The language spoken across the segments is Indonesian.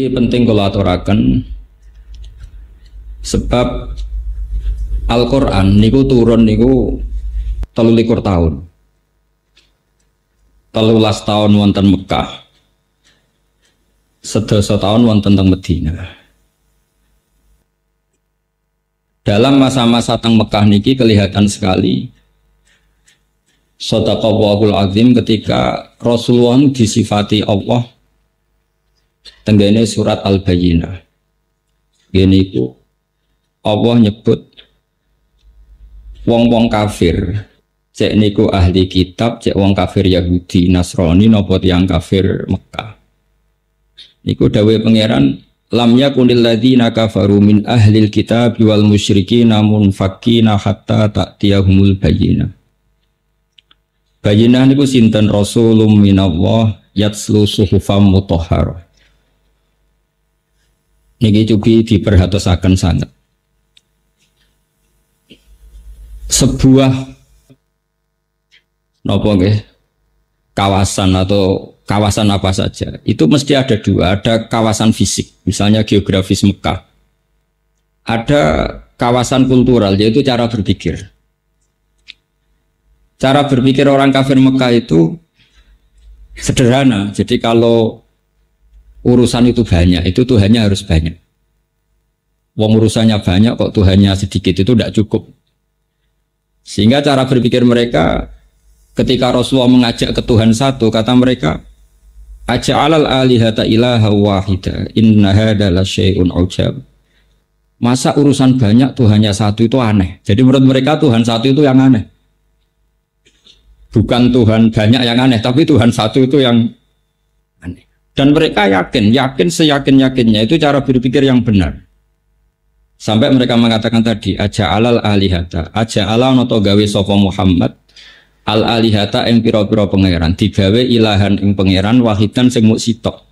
Ini penting kalau aturaken sebab Al-Quran niku turun niku 13 tahun. 13 tahun wonten Mekah. 11 tahun wonten teng Madinah. Dalam masa-masa teng Mekah niki kelihatan sekali Shadaqallahul Azim ketika Rasulullah disifati Allah tenggene surat Al-Bayyinah. Gini ku Allah nyebut wong-wong kafir, cek niku ahli kitab, cek wong kafir Yahudi, Nasrani, nopo tiyang kafir Mekah. Niku dawuh pangeran, lam yakunil ladzina kafaru min ahlil kitab wal musyrikin munfakkina hatta ta'tiyahumul bayyinah. Bayyinah niku sinten rasulun minallah yatslu suhufam mutahharah. Niki juga diperhatosaken sangat. Sebuah nopo nggih kawasan atau kawasan apa saja itu mesti ada dua, ada kawasan fisik misalnya geografis Mekah, ada kawasan kultural yaitu cara berpikir. Cara berpikir orang kafir Mekah itu sederhana, jadi kalau urusan itu banyak, itu Tuhannya harus banyak. Wong urusannya banyak kok Tuhannya sedikit, itu tidak cukup. Sehingga cara berpikir mereka ketika Rasulullah mengajak ke Tuhan satu, kata mereka, aja'alal alihata ilaha wahida inna hadza la syai'un ujab. Masa urusan banyak Tuhannya satu itu aneh. Jadi menurut mereka Tuhan satu itu yang aneh. Bukan Tuhan banyak yang aneh, tapi Tuhan satu itu yang aneh. Dan mereka yakin seyakin-yakinnya itu cara berpikir yang benar. Sampai mereka mengatakan tadi, aja'alal alihata, aja'ala noto gawe sapa Muhammad al alihata ing pira-pira pangeran, digawe ilahan ing pangeran wahidan sing mung sitok.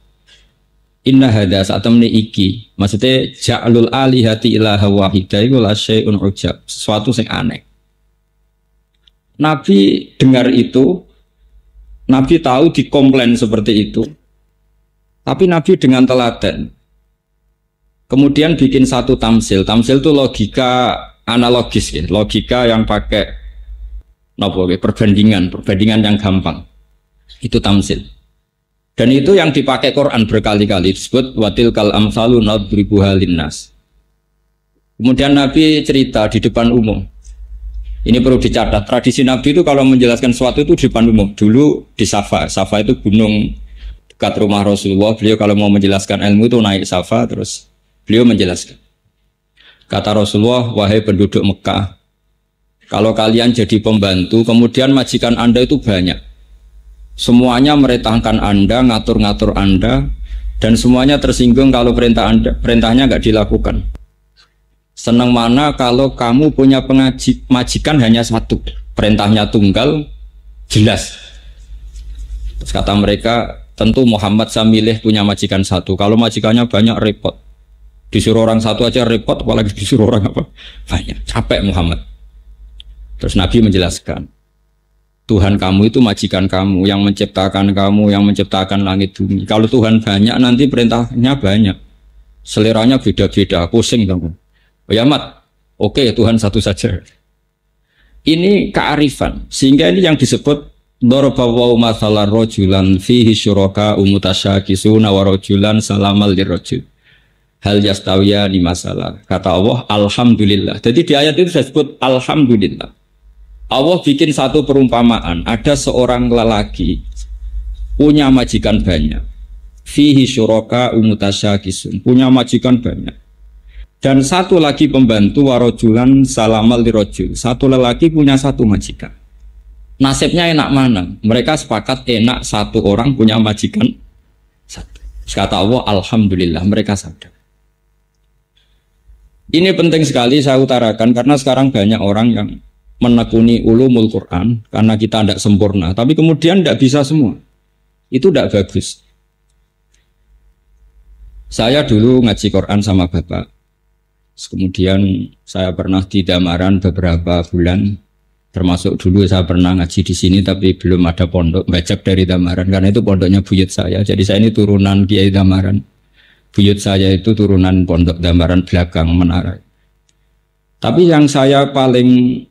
Inna hadza satamne iki, maksudnya ja'alul alihati ilaha wahida iku la syai'un ujab, sesuatu sing aneh. Nabi dengar itu, Nabi tahu dikomplain seperti itu. Tapi Nabi dengan teladan kemudian bikin satu tamsil. Tamsil itu logika analogis ya, logika yang pakai perbandingan yang gampang. Itu tamsil. Dan itu yang dipakai Quran berkali-kali, disebut watil kal amsalu nadribuha linnas. Kemudian Nabi cerita di depan umum. Ini perlu dicatat, tradisi Nabi itu kalau menjelaskan sesuatu itu di depan umum. Dulu di Safa itu gunung dekat rumah Rasulullah. Beliau kalau mau menjelaskan ilmu itu naik Safa, terus beliau menjelaskan. Kata Rasulullah, wahai penduduk Mekah, kalau kalian jadi pembantu, kemudian majikan Anda itu banyak. Semuanya meretangkan Anda, ngatur-ngatur Anda, dan semuanya tersinggung kalau perintahnya nggak dilakukan. Senang mana kalau kamu punya majikan hanya satu, perintahnya tunggal, jelas. Terus kata mereka, tentu Muhammad saya milih punya majikan satu. Kalau majikannya banyak repot. Disuruh orang satu aja repot, apalagi disuruh orang apa? Banyak, capek Muhammad. Terus Nabi menjelaskan, Tuhan kamu itu majikan kamu, yang menciptakan kamu, yang menciptakan langit bumi. Kalau Tuhan banyak, nanti perintahnya banyak. Seleranya beda-beda, pusing kamu. Oh ya Mat, oke Tuhan satu saja. Ini kearifan, sehingga ini yang disebut darabawu mathalan rajulan fihi syuraka umutasyakisuna wa rajulan salamal lirrajul. Hal yastawiya ni masalah. Kata Allah, alhamdulillah. Jadi di ayat itu saya sebut alhamdulillah. Allah bikin satu perumpamaan, ada seorang lelaki punya majikan banyak. Fihi syuraka umutasyakisun, punya majikan banyak. Dan satu lagi pembantu warojulan salamal lirojul. Satu lelaki punya satu majikan. Nasibnya enak mana? Mereka sepakat enak satu orang punya majikan satu. Kata Allah, alhamdulillah mereka sadar. Ini penting sekali saya utarakan karena sekarang banyak orang yang menekuni ulumul Quran karena kita tidak sempurna. Tapi kemudian tidak bisa semua. Itu tidak bagus. Saya dulu ngaji Quran sama Bapak. Kemudian saya pernah di Damaran beberapa bulan, termasuk dulu saya pernah ngaji di sini tapi belum ada pondok, bajak dari Damaran karena itu pondoknya buyut saya. Jadi saya ini turunan Kiai Damaran. Buyut saya itu turunan Pondok Dambaran belakang menara. Tapi yang saya paling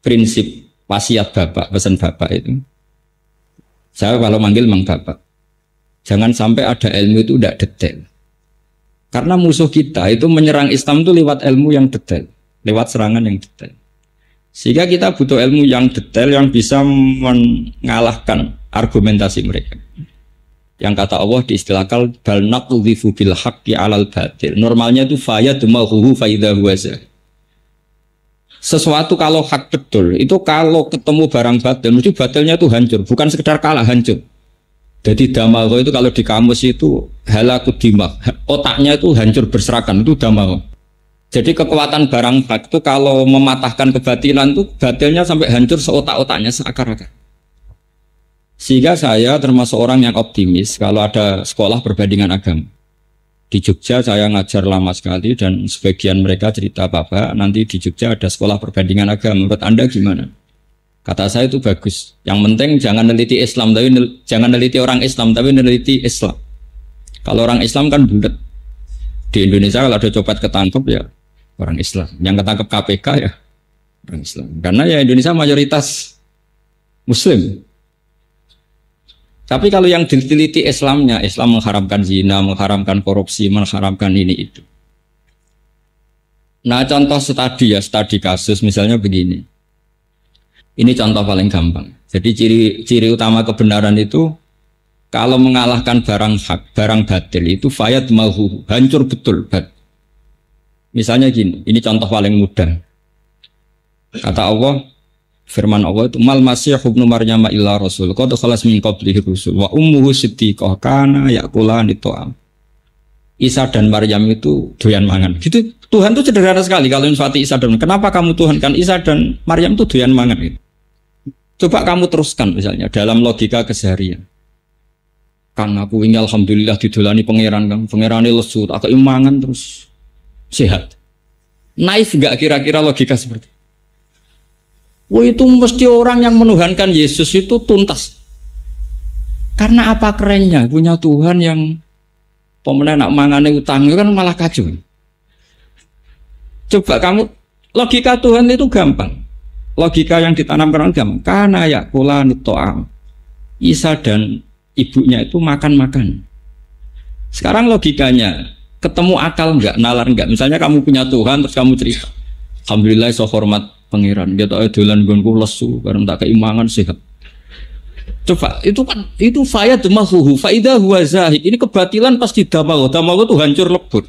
prinsip wasiat bapak, pesan bapak itu, saya kalau manggil mang bapak, jangan sampai ada ilmu itu tidak detail. Karena musuh kita itu menyerang Islam itu lewat ilmu yang detail, lewat serangan yang detail. Sehingga kita butuh ilmu yang detail yang bisa mengalahkan argumentasi mereka. Yang kata Allah diistilahkan bal naqdhifu bil haqqi 'alal batil. Normalnya itu fayadmahu fa idza huwa zahir. Sesuatu kalau hak betul, itu kalau ketemu barang batil, mesti batilnya itu hancur, bukan sekedar kalah, hancur. Jadi damagho itu kalau di kamus itu halaku dimag, otaknya itu hancur berserakan, itu damagho. Jadi kekuatan barang hak itu kalau mematahkan kebatilan itu batilnya sampai hancur seotak-otaknya, seakar-akar. Sehingga saya termasuk orang yang optimis kalau ada sekolah perbandingan agama. Di Jogja saya ngajar lama sekali dan sebagian mereka cerita Bapak nanti di Jogja ada sekolah perbandingan agama. Menurut Anda gimana? Kata saya itu bagus. Yang penting jangan neliti Islam, tapi jangan neliti orang Islam, tapi neliti Islam. Kalau orang Islam kan bulat. Di Indonesia kalau ada copet ketangkep ya orang Islam. Yang ketangkep KPK ya orang Islam. Karena ya Indonesia mayoritas Muslim. Tapi kalau yang diteliti Islamnya, Islam mengharamkan zina, mengharamkan korupsi, mengharamkan ini itu. Nah contoh studi kasus misalnya begini. Ini contoh paling gampang. Jadi ciri utama kebenaran itu kalau mengalahkan barang hak, barang batil itu fayad mahu, hancur betul. Misalnya gini, ini contoh paling mudah. Kata Allah, firman Allah itu mal masih ibnu Maryam illa rasul qad khalas min qablihi rusul wa ummuhu siddiqah kana yakulani ta'am. Isa dan Maryam itu doyan mangan. Gitu. Tuhan itu sederhana sekali kalau nyifati Isa dan kenapa kamu Tuhan kan Isa dan Maryam itu doyan mangan gitu. Coba kamu teruskan misalnya dalam logika keseharian. Kang aku ini alhamdulillah didolani pangeran Kang, pangerane lesu tak keimangan terus sehat. Naif enggak kira-kira logika seperti itu? Wah itu mesti orang yang menuhankan Yesus itu tuntas. Karena apa kerennya punya Tuhan yang pemenang nak mangane utang kan malah kacau. Coba kamu logika Tuhan itu gampang. Logika yang ditanamkan orang gampang. Karena ya kula nitoam. Isa dan ibunya itu makan-makan. Sekarang logikanya ketemu akal enggak, nalar enggak? Misalnya kamu punya Tuhan terus kamu cerita. Alhamdulillah so hormat pangeran, dia tak dolan gonku lesu, karena tak keimangan sehat. Coba itu kan itu fayad mahuhu, faidah huwa zahid. Ini kebatilan pasti damago itu hancur lebur.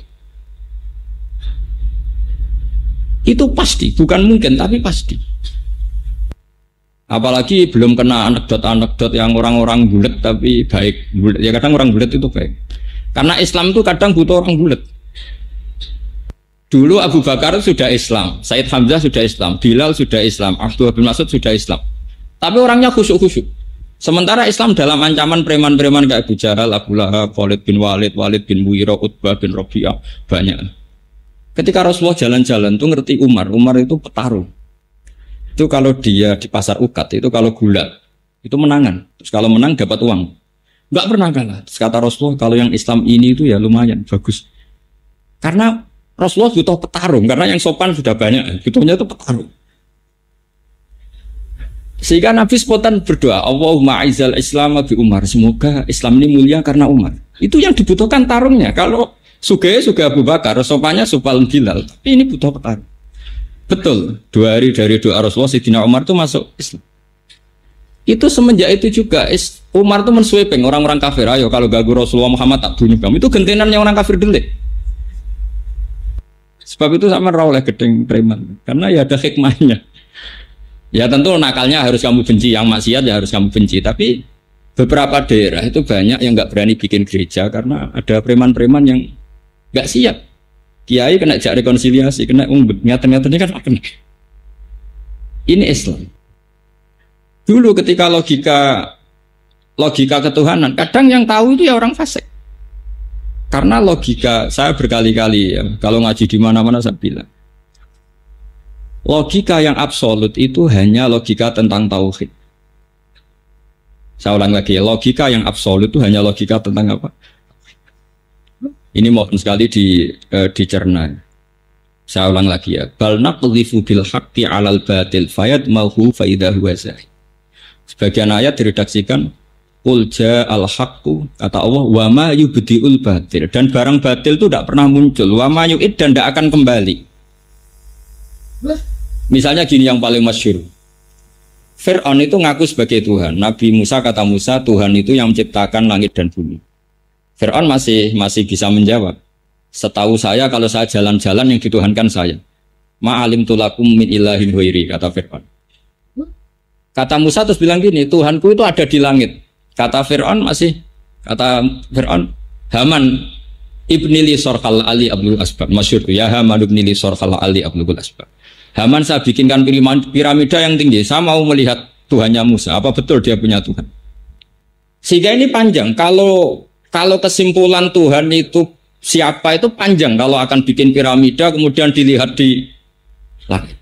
Itu pasti, bukan mungkin tapi pasti. Apalagi belum kena anekdot-anekdot yang orang-orang bulat tapi baik. Bulet. Ya kadang orang bulat itu baik. Karena Islam itu kadang butuh orang bulat. Dulu Abu Bakar sudah Islam, Said Hamzah sudah Islam, Bilal sudah Islam, Abdullah bin Mas'ud sudah Islam. Tapi orangnya khusyuk-khusyuk. Sementara Islam dalam ancaman preman-preman kayak Abu Jahal, Abu Lahab, Khalid bin Walid, Walid bin Mughirah, Utbah bin Rabi'ah, banyak. Ketika Rasulullah jalan-jalan tuh ngerti Umar itu petarung. Itu kalau dia di pasar ukat itu kalau gula itu menangan. Terus kalau menang dapat uang. Enggak pernah kalah. Terus kata Rasulullah kalau yang Islam ini itu ya lumayan bagus. Karena Rasulullah butuh petarung, karena yang sopan sudah banyak, butuhnya itu petarung. Sehingga Nabi spontan berdoa, Allahumma aizal Islam bi Umar, semoga Islam ini mulia karena Umar. Itu yang dibutuhkan tarungnya. Kalau Sugih Abu Bakar, sopannya sopal Bilal, tapi ini butuh petarung. Betul, 2 hari dari doa Rasulullah, Sayyidina Umar itu masuk Islam. Itu semenjak itu juga Umar itu mensweeping orang-orang kafir, ayo kalau gagu Rasulullah Muhammad tak bunuh kamu. Itu gentenannya orang kafir delik. Sebab itu sama oleh gedeng preman, karena ya ada hikmahnya. Ya tentu nakalnya harus kamu benci, yang maksiat ya harus kamu benci. Tapi beberapa daerah itu banyak yang nggak berani bikin gereja karena ada preman-preman yang nggak siap. Kiai kena jak rekonsiliasi, kena nyata-nyata ini kan kena. Ini Islam. Dulu ketika logika ketuhanan, kadang yang tahu itu ya orang fasik. Karena logika, saya berkali-kali ya, kalau ngaji di mana-mana saya bilang, logika yang absolut itu hanya logika tentang tauhid. Saya ulang lagi, logika yang absolut itu hanya logika tentang apa? Ini mohon sekali dicerna. Saya ulang lagi ya. Bal naqdhifu bil haqqi 'alal batil fayadmahu fa idza huwa zahir. Sebagian ayat diredaksikan qul ja'al haqqu, kata Allah, wa ma yubdiul batil, dan barang batil itu tidak pernah muncul, wa ma yu'id, dan tidak akan kembali. Misalnya gini yang paling masyhur. Fir'aun itu ngaku sebagai Tuhan. Nabi Musa kata Musa, Tuhan itu yang menciptakan langit dan bumi. Fir'aun masih bisa menjawab, setahu saya kalau saya jalan-jalan yang dituhankan saya. Ma'alim tulakum min ilahin huiri, kata Fir'aun. Kata Musa terus bilang gini, Tuhanku itu ada di langit. Kata Fir'aun, Haman ibnili sorhal ali abdul asbab. Masyhur tuh ya, Haman ibnili sorhal ali abdul asbab. Haman, saya bikinkan piramida yang tinggi, saya mau melihat Tuhannya Musa, apa betul dia punya Tuhan. Sehingga ini panjang, kalau kesimpulan Tuhan itu siapa itu panjang, kalau akan bikin piramida kemudian dilihat di langit.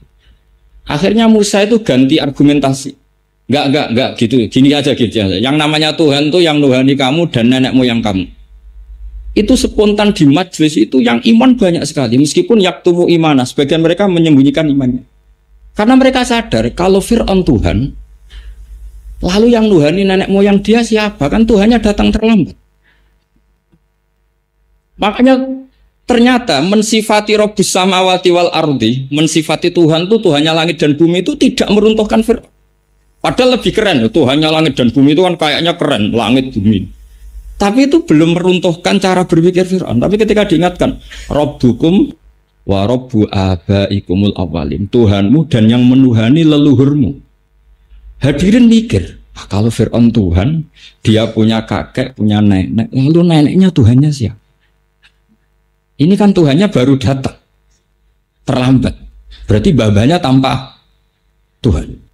Akhirnya Musa itu ganti argumentasi. Enggak gitu, gini aja. Yang namanya Tuhan tuh yang nuhani kamu dan nenek moyang kamu. Itu spontan di majlis itu yang iman banyak sekali, meskipun yaktumu imana, sebagian mereka menyembunyikan imannya. Karena mereka sadar kalau Fir'aun Tuhan, lalu yang nuhani nenek moyang dia siapa? Kan Tuhannya datang terlambat. Makanya ternyata mensifati Rabbus samawati wal ardi, mensifati Tuhan itu Tuhannya langit dan bumi, itu tidak meruntuhkan Fir'aun. Padahal lebih keren, Tuhannya langit dan bumi itu kan kayaknya keren, langit bumi. Tapi itu belum meruntuhkan cara berpikir Fir'aun. Tapi ketika diingatkan, Rabbukum wa Rabbu abaikumul awalin, Tuhanmu dan yang menuhani leluhurmu. Hadirin mikir, kalau Fir'aun Tuhan, dia punya kakek, punya nenek, lalu neneknya Tuhannya siapa? Ini kan Tuhannya baru datang, terlambat. Berarti babanya tanpa Tuhan.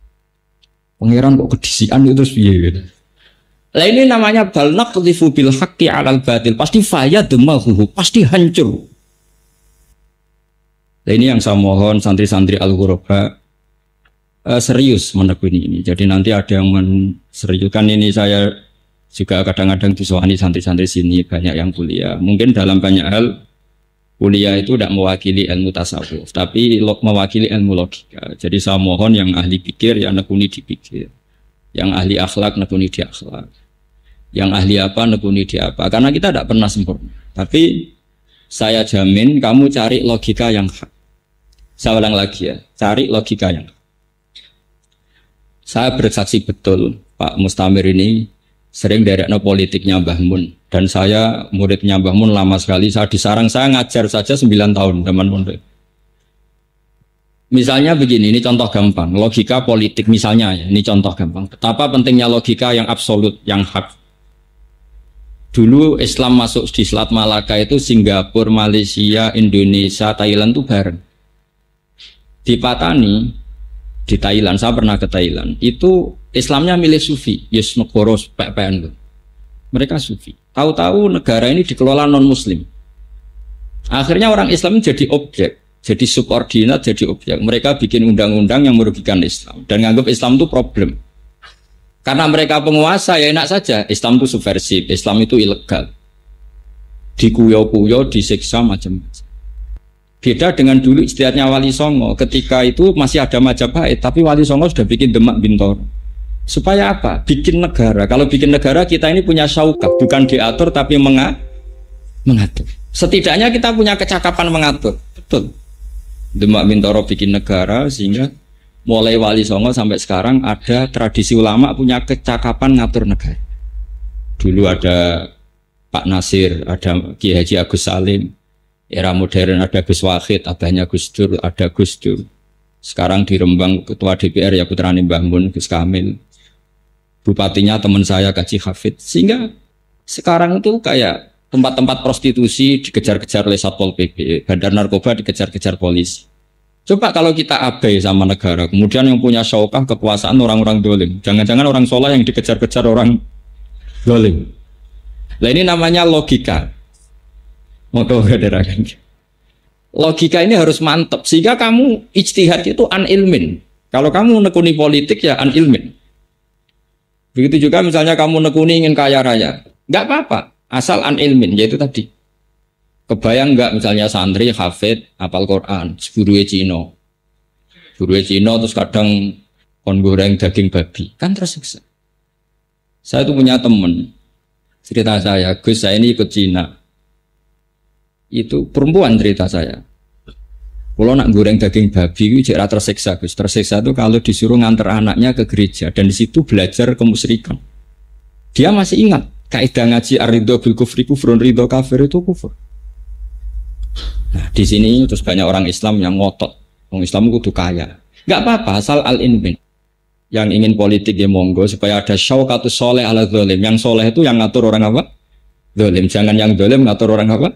Pangeran kok kedisian itu terus piye? Lah ini namanya bal naqdhifu bil haqqi 'alal batil, pasti fayadmahu, pasti hancur. Nah ini yang saya mohon santri-santri Al-Ghuraba serius menekuni ini. Jadi nanti ada yang menseriuskan ini, saya juga kadang-kadang disowani santri-santri sini banyak yang kuliah. Mungkin dalam banyak hal kuliah itu tidak mewakili ilmu tasawuf, tapi mewakili ilmu logika. Jadi saya mohon yang ahli pikir ya nekuni di pikir, yang ahli akhlak nekuni di akhlak, yang ahli apa nekuni di apa. Karena kita tidak pernah sempurna. Tapi saya jamin kamu cari logika yang hak. Saya ulang lagi ya, cari logika yang hak. Saya bersaksi betul Pak Mustamir ini sering derekno politiknya Mbah Mun, dan saya muridnya Mbah Mun lama sekali. Saya di sarang, saya ngajar saja 9 tahun teman pondok. Misalnya begini, ini contoh gampang, logika politik misalnya ya, ini contoh gampang. Betapa pentingnya logika yang absolut, yang hak. Dulu Islam masuk di Selat Malaka itu Singapura, Malaysia, Indonesia, Thailand itu bareng. Di Patani, di Thailand, saya pernah ke Thailand, itu Islamnya milih Sufi, yes negara PPN. Mereka Sufi. Tahu-tahu negara ini dikelola non-Muslim. Akhirnya orang Islam jadi objek, jadi subordinat, jadi objek. Mereka bikin undang-undang yang merugikan Islam dan nganggap Islam itu problem. Karena mereka penguasa ya enak saja. Islam itu subversif, Islam itu ilegal. Dikuyo-kuyo, disiksa macam-macam. Beda dengan dulu istiadatnya Wali Songo. Ketika itu masih ada Majapahit, tapi Wali Songo sudah bikin Demak Bintoro. Supaya apa? Bikin negara. Kalau bikin negara kita ini punya syaukat, bukan diatur tapi mengatur. Setidaknya kita punya kecakapan mengatur. Betul. Demak Bintoro bikin negara sehingga mulai Wali Songo sampai sekarang ada tradisi ulama punya kecakapan ngatur negara. Dulu ada Pak Nasir, ada Kiai Haji Agus Salim. Era modern ada Gus Wahid, abahnya Gus Dur, ada Gus Dur. Sekarang di Rembang ketua DPR ya putrane Mbah Mun, Gus Kamil. Bupatinya teman saya Kaji Hafid. Sehingga sekarang itu kayak tempat-tempat prostitusi dikejar-kejar oleh Satpol PP, bandar narkoba dikejar-kejar polisi. Coba kalau kita abai sama negara, kemudian yang punya syaukah kekuasaan orang-orang dolim, jangan-jangan orang soleh yang dikejar-kejar orang dolim. Nah ini namanya logika. Logika ini harus mantap sehingga kamu ijtihad itu an ilmin. Kalau kamu nekuni politik ya an ilmin. Begitu juga misalnya kamu nekuni ingin kaya raya, nggak apa-apa, asal an ilmin, yaitu tadi Kebayang nggak misalnya santri hafid hafal Quran, gurunya Cina terus kadang kon goreng daging babi, kan tersiksa. Saya tuh punya temen, cerita saya, Gus saya ini ikut Cina. Itu perempuan cerita saya. Kalau nak goreng daging babi itu jadi tersiksa, Gus. Tersiksa itu kalau disuruh nganter anaknya ke gereja dan di situ belajar kemusyrikan. Dia masih ingat kaidah ngaji ar-ridho bil kufri kufrun, ridho kafir itu kufur. Nah, di sini terus banyak orang Islam yang ngotot. Orang Islam kudu kaya. Enggak apa-apa, asal al-inbin. Yang ingin politik ya monggo supaya ada syaukatus soleh ala zolim. Yang soleh itu yang ngatur orang apa? Zolim. Jangan yang zolim ngatur orang apa?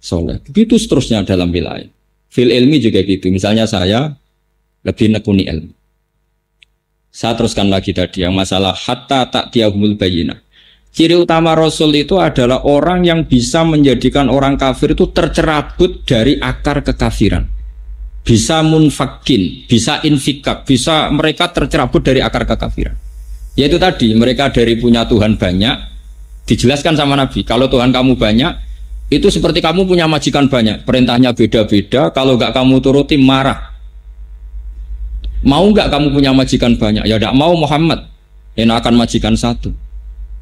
Soleh. Begitu seterusnya dalam wilayah. Fil ilmi juga gitu. Misalnya saya lebih nekuni ilmu. Saya teruskan lagi tadi yang masalah hatta ta'tiyahumul bayyinah. Ciri utama Rasul itu adalah orang yang bisa menjadikan orang kafir itu tercerabut dari akar kekafiran. Bisa munfakin, bisa infikak, bisa mereka tercerabut dari akar kekafiran. Yaitu tadi, mereka dari punya Tuhan banyak, dijelaskan sama Nabi, kalau Tuhan kamu banyak, itu seperti kamu punya majikan banyak, perintahnya beda-beda, kalau nggak kamu turuti marah. Mau nggak kamu punya majikan banyak? Ya tidak mau Muhammad, enakan majikan satu.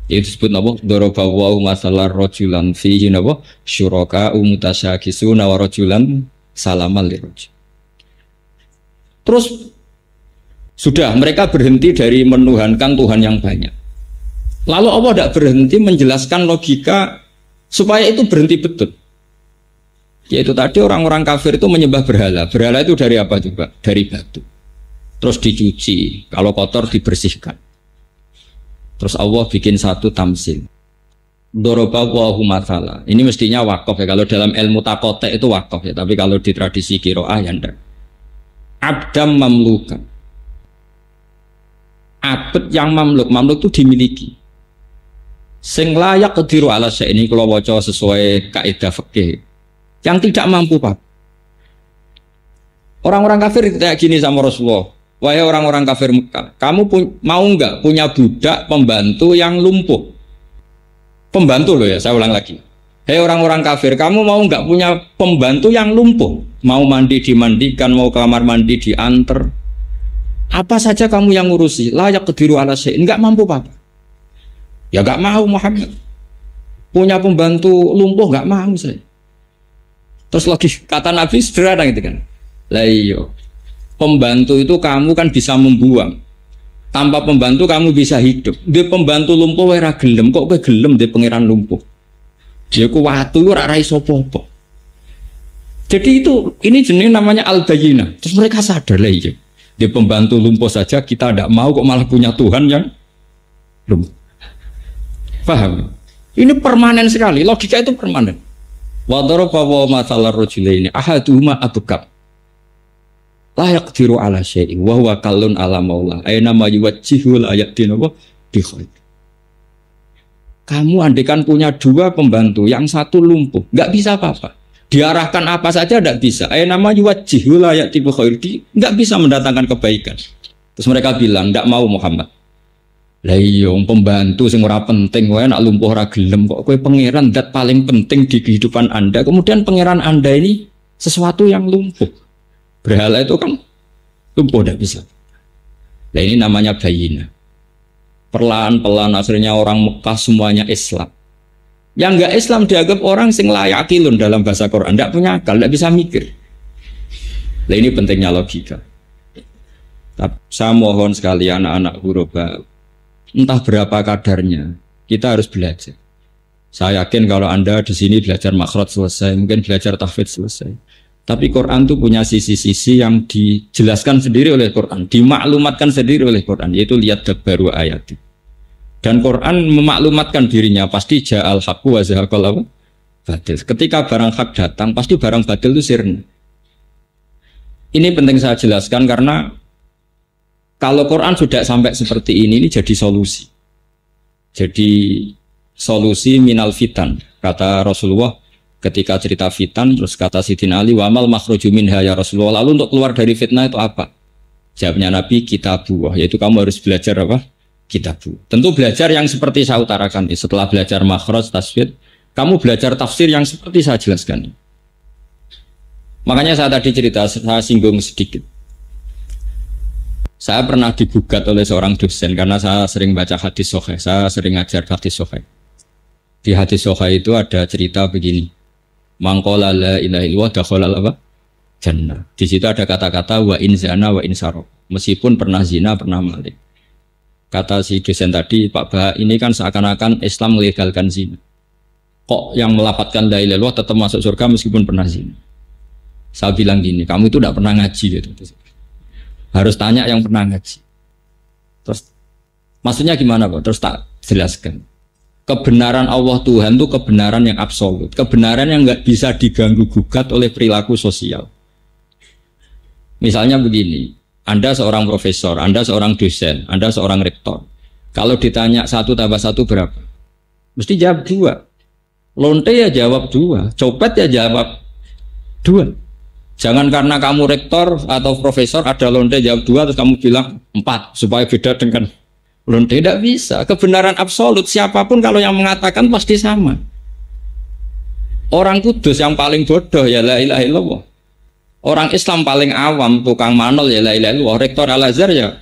Itu disebut napa? Dorobawahu masalah rojulan fihi napa? Syuraka umutasyakisuna wa rojulan salamal liroj. Terus sudah mereka berhenti dari menuhankan Tuhan yang banyak. Lalu Allah tidak berhenti menjelaskan logika supaya itu berhenti betul. Yaitu tadi orang-orang kafir itu menyembah berhala. Berhala itu dari apa juga? Dari batu. Terus dicuci, kalau kotor dibersihkan. Terus Allah bikin satu tamsil. Dorobawahu mathala. Ini mestinya wakaf ya. Kalau dalam ilmu takotek itu wakaf ya. Tapi kalau di tradisi kiroah ya enggak. Abdam mamlukan. Abd yang mamluk itu dimiliki. Sing layak kediru ala ini kalau waca sesuai kaidah fikih. Yang tidak mampu Pak. Orang-orang kafir kayak gini sama Rasulullah. Wahai orang-orang kafir Mekah, kamu mau nggak punya budak pembantu yang lumpuh? Pembantu loh ya, saya ulang lagi. Hei orang-orang kafir, kamu mau nggak punya pembantu yang lumpuh? Mau mandi dimandikan, mau ke kamar mandi diantar. Apa saja kamu yang ngurusi, layak kediru ala syai', nggak mampu Papa. Ya nggak mau Muhammad. Punya pembantu lumpuh nggak mau saya. Terus lagi kata Nabi sederhana gitu kan. Lah iya. Pembantu itu kamu kan bisa membuang. Tanpa pembantu kamu bisa hidup. Dia pembantu lumpuh ora gelem, kok kowe gelem dia pangeran lumpuh. Dia ku watu ora rai sapa-apa. Jadi itu ini jenis namanya al-bayyinah. Terus mereka sadar lah iya. Dia pembantu lumpuh saja kita tidak mau kok malah punya Tuhan yang lumpuh. Paham? Ini permanen sekali, logika itu permanen. Wa daraba wa masalar rajulaini ahaduhuma abkab. La yaqdiru ala syai'in wa huwa kallun ala maula. Aina ma yuwajjihu ayatin apa bi khair. Kamu andekan punya dua pembantu, yang satu lumpuh, nggak bisa apa-apa. Diarahkan apa saja nggak bisa. Nama yuwajjihul ayatin bi khair, nggak bisa mendatangkan kebaikan. Terus mereka bilang, nggak mau Muhammad. Lah iya, pembantu sing ora penting wae nak lumpuh ora gelem kok kowe pangeran zat paling penting di kehidupan Anda. Kemudian pangeran Anda ini sesuatu yang lumpuh. Berhala itu kan lumpuh tidak bisa. Nah ini namanya bayina. Perlahan-pelan akhirnya orang Mekah semuanya Islam. Yang enggak Islam dianggap orang sing layakilun dalam bahasa Quran, tidak punya akal, tidak bisa mikir. Nah ini pentingnya logika. Tapi saya mohon sekali anak-anak huraba, entah berapa kadarnya, kita harus belajar. Saya yakin kalau Anda di sini belajar makhraj selesai, mungkin belajar tahfidz selesai. Tapi Quran itu punya sisi-sisi yang dijelaskan sendiri oleh Quran, dimaklumatkan sendiri oleh Quran, yaitu lihat baru ayat. Dan Quran memaklumatkan dirinya, pasti ja'al haqqu wa zahaqal batil. Ketika barang hak datang, pasti barang batil itu sirna. Ini penting saya jelaskan karena kalau Quran sudah sampai seperti ini jadi solusi. Jadi solusi minal fitan, kata Rasulullah. Ketika cerita fitan, terus kata Sidin Ali, wa mal makhruju minha ya Rasulullah. Lalu untuk keluar dari fitnah itu apa? Jawabnya Nabi, kitabuh, yaitu kamu harus belajar apa? Kitabuh. Tentu belajar yang seperti saya utarakan. Setelah belajar makhraj, tasfid, Kamu belajar tafsir yang seperti saya jelaskan. Makanya saya tadi cerita, saya singgung sedikit. Saya pernah digugat oleh seorang dosen karena saya sering baca hadis sahih, saya sering ngajar hadis sahih. Di hadis sahih itu ada cerita begini. Mangqala la ilaha illallah dakhala apa? Jannah. Di situ ada kata-kata wa in zana wa in saraq. Meskipun pernah zina, pernah maling. Kata si dosen tadi, Pak Bah, ini kan seakan-akan Islam melegalkan zina. Kok yang melafadzkan la ilaha illallah tetap masuk surga meskipun pernah zina? Saya bilang gini, kamu itu tidak pernah ngaji gitu. Harus tanya yang pernah ngaji. Terus maksudnya gimana Pak? Terus tak jelaskan. Kebenaran Allah Tuhan itu kebenaran yang absolut, kebenaran yang nggak bisa diganggu gugat oleh perilaku sosial. Misalnya begini, Anda seorang profesor, Anda seorang dosen, Anda seorang rektor. Kalau ditanya 1 tambah 1 berapa? Mesti jawab 2. Lonte ya jawab 2, copet ya jawab 2. Jangan karena kamu rektor atau profesor ada lonte jawab 2 terus kamu bilang 4 supaya beda dengan lonte. Tidak bisa. Kebenaran absolut siapapun kalau yang mengatakan pasti sama. Orang kudus yang paling bodoh ya la ilaha illallah. Orang Islam paling awam tukang manol ya la ilaha illallah. Rektor Al-Azhar ya.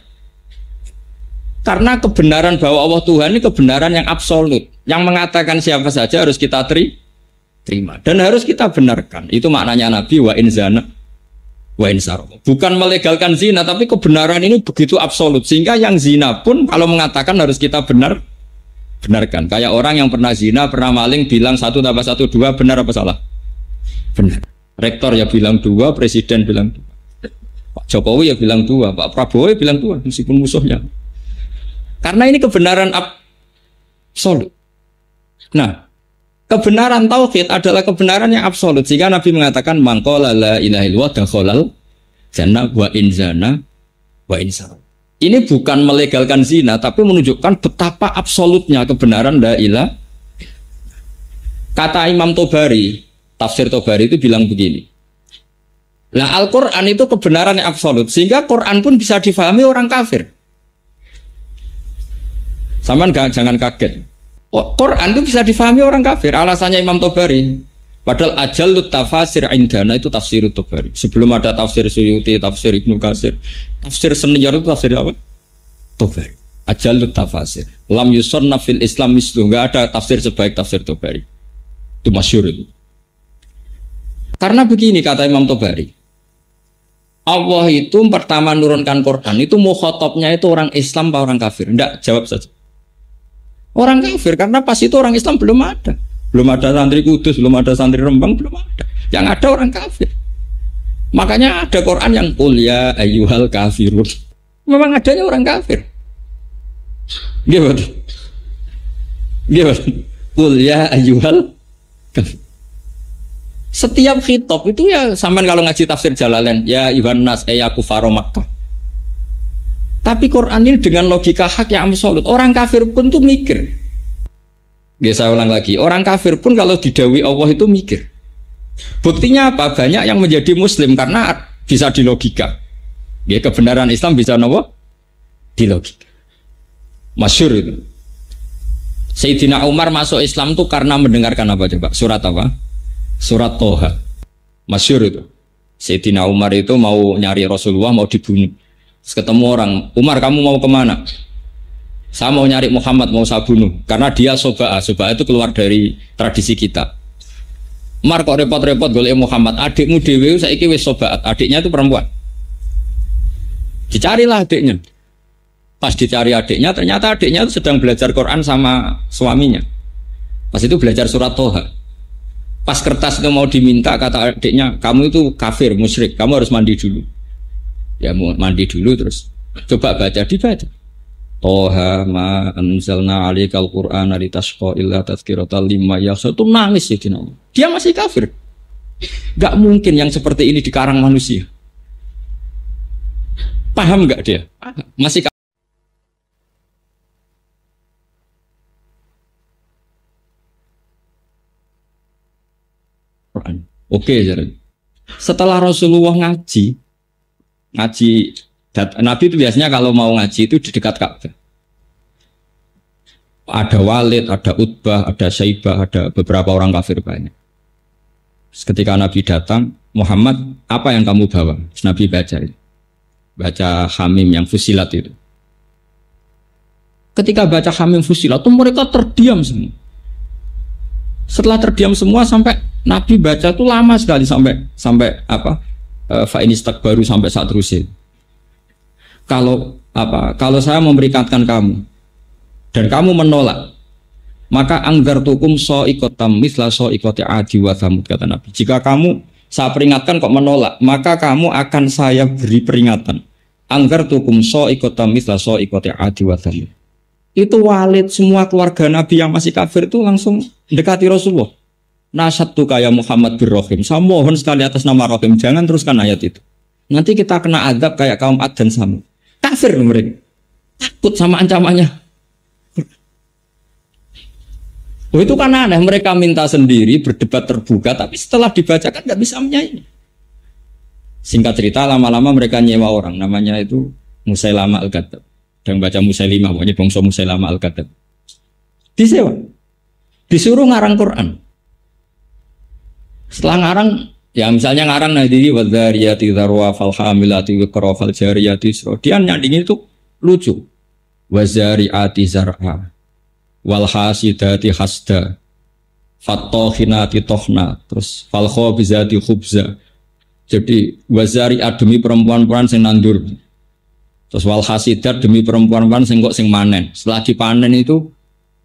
Karena kebenaran bahwa Allah Tuhan ini kebenaran yang absolut. Yang mengatakan siapa saja harus kita terima dan harus kita benarkan. Itu maknanya Nabi wa in zana wa in saraq. Bukan melegalkan zina, tapi kebenaran ini begitu absolut sehingga yang zina pun kalau mengatakan harus kita benarkan. Kayak orang yang pernah zina, pernah maling bilang 1 tambah 1 2, benar apa salah? Benar. Rektor ya bilang 2, presiden bilang 2. Pak Jokowi ya bilang 2, Pak Prabowo ya bilang 2 meskipun musuhnya. Karena ini kebenaran absolut. Nah, kebenaran tauhid adalah kebenaran yang absolut sehingga Nabi mengatakan mangqala la ilaha illallah dakhalal jannah wa in zana wa in saraq. Ini bukan melegalkan zina tapi menunjukkan betapa absolutnya kebenaran la ilaha. Kata Imam Tobari, tafsir Tobari itu bilang begini. Lah Al-Qur'an itu kebenaran yang absolut sehingga Quran pun bisa difahami orang kafir. Saman jangan kaget. Quran itu bisa difahami orang kafir. Alasannya Imam Tobari. Padahal ajallut tafasir indana itu tafsir Tobari. Sebelum ada tafsir Suyuti, tafsir Ibnu Katsir, tafsir senior itu tafsir apa? Tobari. Ajallut tafasir. Lam yusannaf fil Islam mislu. Enggak ada tafsir sebaik tafsir Tobari. Itu masyhur itu. Karena begini kata Imam Tobari. Allah itu pertama nurunkan Quran itu mukhatabnya itu orang Islam atau orang kafir? Enggak, jawab saja. Orang kafir, karena pas itu orang Islam belum ada. Belum ada santri Kudus, belum ada santri Rembang, belum ada. Yang ada orang kafir. Makanya ada Quran yang qul ya ayyuhal kafirun. Memang adanya orang kafir. Gimana? Gimana? Qul ya ayyuhal kafir. Setiap khitab itu ya sampean kalau ngaji tafsir Jalalain, ya Ibn Nas ya kufaro Makkah. Tapi Quran ini dengan logika hak yang absolut. Orang kafir pun tuh mikir. Saya ulang lagi. Orang kafir pun kalau didawi Allah itu mikir. Buktinya apa? Banyak yang menjadi muslim karena bisa dilogika. Ya, kebenaran Islam bisa nopo? Dilogika. Masyhur itu. Sayyidina Umar masuk Islam tuh karena mendengarkan apa coba? Surat apa? Surat Toha. Masyhur itu. Sayyidina Umar itu mau nyari Rasulullah, mau dibunuh. Terus ketemu orang, Umar kamu mau kemana? Saya mau nyari Muhammad, mau saya bunuh. Karena dia soba'ah, soba'ah itu keluar dari tradisi kita. Umar kok repot-repot golek Muhammad, adikmu dewe saiki wis soba'at, adiknya itu perempuan. Dicarilah adiknya. Pas dicari adiknya, ternyata adiknya itu sedang belajar Quran sama suaminya. Pas itu belajar surat Toha. Pas kertas itu mau diminta, kata adiknya, kamu itu kafir, musyrik, kamu harus mandi dulu. Ya mau mandi dulu terus coba baca, dibaca Toha ma anzalna alaikal qur'ana litasqa illa tazkiratal liman yakhsha. Itu nangis ya dia masih kafir. Gak mungkin yang seperti ini dikarang manusia. Paham gak dia? Masih kafir. Oke, jadi setelah Rasulullah ngaji Nabi itu biasanya kalau mau ngaji itu di dekat Ka'bah. Ada Walid, ada Utbah, ada Syaibah, ada beberapa orang kafir banyak. Ketika Nabi datang, Muhammad, apa yang kamu bawa? Terus Nabi baca Hamim yang Fusilat itu. Ketika baca Hamim Fusilat itu mereka terdiam semua. Setelah terdiam semua sampai Nabi baca itu lama sekali sampai apa? Fa'inistak baru sampai saat terusin. Kalau saya memperingatkan kamu dan kamu menolak, maka angzartukum so'ikotam misla so'ikoti adi wa thamud, kata Nabi. Jika kamu saya peringatkan kok menolak, maka kamu akan saya beri peringatan. Angzartukum so'ikotam misla so'ikoti adi wa thamud. Itu Walid, semua keluarga Nabi yang masih kafir itu langsung dekati Rasulullah. Nasyattu kaya Muhammad bin Rahim. Saya mohon sekali atas nama Rahim, jangan teruskan ayat itu. Nanti kita kena azab kayak kaum Ad dan Samud. Kafir mereka. Takut sama ancamannya. Oh, itu kan aneh, mereka minta sendiri, berdebat terbuka, tapi setelah dibacakan nggak bisa menyaingi. Singkat cerita, lama-lama mereka nyewa orang, namanya itu Musailama Al-Kadzab. Dan baca Musailimah, pokoknya bangsa Musailama Al-Kadzab. Disewa, disuruh ngarang Quran. Setelah ngarang, ya misalnya ngarang nadiri wadzariyati dzarwa fal hamilati wiqra fal jariyati isra. Dia nyandingin itu lucu. Wazariati zar'a wal hasidati hasda fattokhinati tohna, terus fal khobizati khubza. Jadi wazari demi perempuan-perempuan sing nandur, terus wal hasidat demi perempuan-perempuan sing kok sing manen. Setelah dipanen itu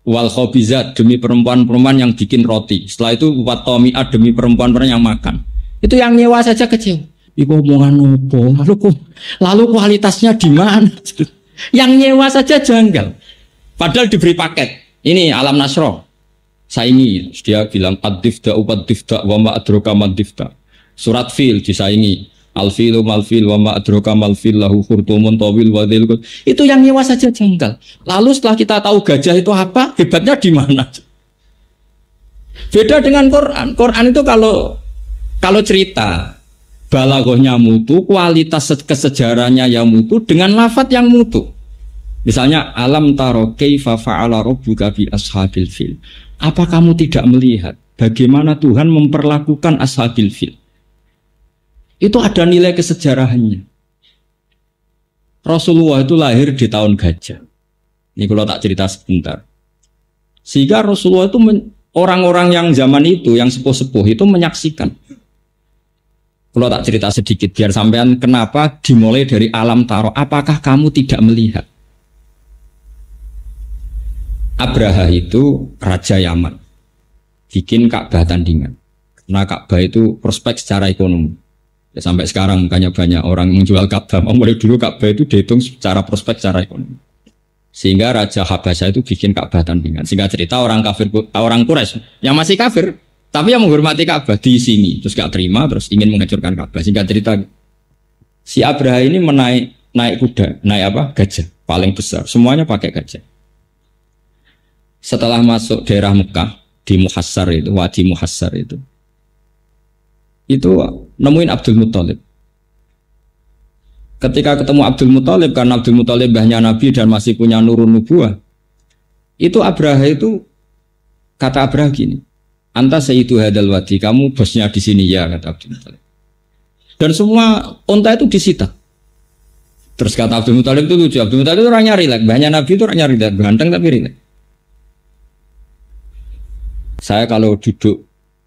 wal khobizat demi perempuan-perempuan yang bikin roti. Setelah itu wattomi'at demi perempuan-perempuan yang makan. Itu yang nyewa saja kecil. Iku omongan opo? Lalu kualitasnya di mana? Yang nyewa saja janggal. Padahal diberi paket. Ini Alam Nasro. Saingi. Dia bilang ad-difda upad-difda wa ma adroka mad-difda. Surat Fil disaingi. Al-filu mal-fil wa ma adroka mal-fil lahu khurtumun tawil wa dhil. Itu yang nyewa saja janggal. Lalu setelah kita tahu gajah itu apa, hebatnya di mana? Beda dengan Quran. Quran itu kalau cerita balaghahnya mutu, kualitas kesejarahnya yang mutu dengan lafadz yang mutu. Misalnya alam taro kaifa fa'ala rabbuka bi ashabil fil. Apa kamu tidak melihat bagaimana Tuhan memperlakukan ashabil fil? Itu ada nilai kesejarahannya. Rasulullah itu lahir di tahun gajah. Ini kalau tak cerita sebentar. Sehingga Rasulullah itu orang-orang yang zaman itu, yang sepuh-sepuh itu menyaksikan. Kalau tak cerita sedikit biar sampean kenapa dimulai dari alam taro. Apakah kamu tidak melihat? Abraha itu raja Yaman, bikin Ka'bah tandingan. Karena Ka'bah itu prospek secara ekonomi. Ya, sampai sekarang banyak orang menjual Ka'bah. Mulai dulu Ka'bah itu dihitung secara prospek secara ekonomi. Sehingga Raja Habasyah itu bikin Ka'bah tandingan. Sehingga cerita orang Quraisy yang masih kafir, tapi yang menghormati Ka'bah di sini, terus gak terima, terus ingin menghancurkan Ka'bah. Sehingga cerita si Abraha ini naik kuda, naik apa? Gajah, paling besar. Semuanya pakai gajah. Setelah masuk daerah Mekah di Muhassar itu, Wadi Muhassar itu nemuin Abdul Muthalib. Ketika ketemu Abdul Muthalib, karena Abdul Muthalib mbahnya Nabi dan masih punya nurun nubuwah, itu Abraha itu kata Abraha gini, anta sayyidu hadal wadi, kamu bosnya di sini ya, kata Abdul Muthalib. Dan semua unta itu disita. Terus kata Abdul Muthalib itu lucu, Abdul Muthalib itu orangnya rileks, mbahnya Nabi itu orangnya rileks, ganteng tapi rileks. Saya kalau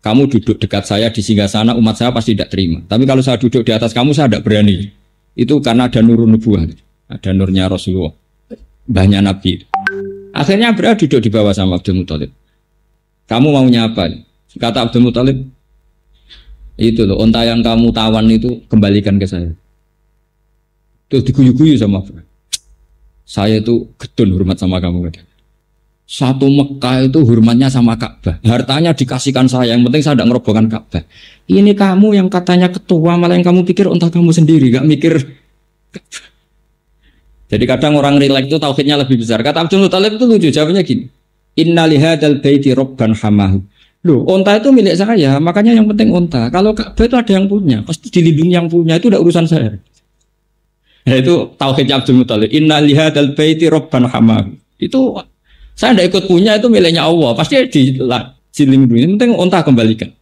kamu duduk dekat saya di singgasana, umat saya pasti tidak terima. Tapi kalau saya duduk di atas kamu, saya tidak berani. Itu karena ada nurun nubuwah, ada nurnya Rasulullah, mbahnya Nabi. Akhirnya Abraha duduk di bawah sama Abdul Muthalib. Kamu maunya apa? Kata Abdul Muthalib, itu loh, unta yang kamu tawan itu kembalikan ke saya. Terus diguyu-guyu sama Abraha. Saya itu gedun hormat sama kamu. Satu Mekah itu hormatnya sama Ka'bah. Hartanya dikasihkan saya, yang penting saya tidak ngerobohkan Ka'bah. Ini kamu yang katanya ketua, malah yang kamu pikir unta kamu sendiri, gak mikir. Jadi kadang orang rileks itu tauhidnya lebih besar. Kata Abdul Muthalib itu lucu, jawabnya gini. Inna lihadal baiti robban hamahu. Loh, unta itu milik saya, makanya yang penting unta. Kalau Ka'bah itu ada yang punya, pasti dilindungi yang punya, itu tidak urusan saya. Nah, itu tauhidnya Abdul Muthalib. Inna lihadal baiti robban hamahu. Itu Saya tidak ikut punya, itu miliknya Allah. Pasti dilindungi. Yang penting unta kembalikan.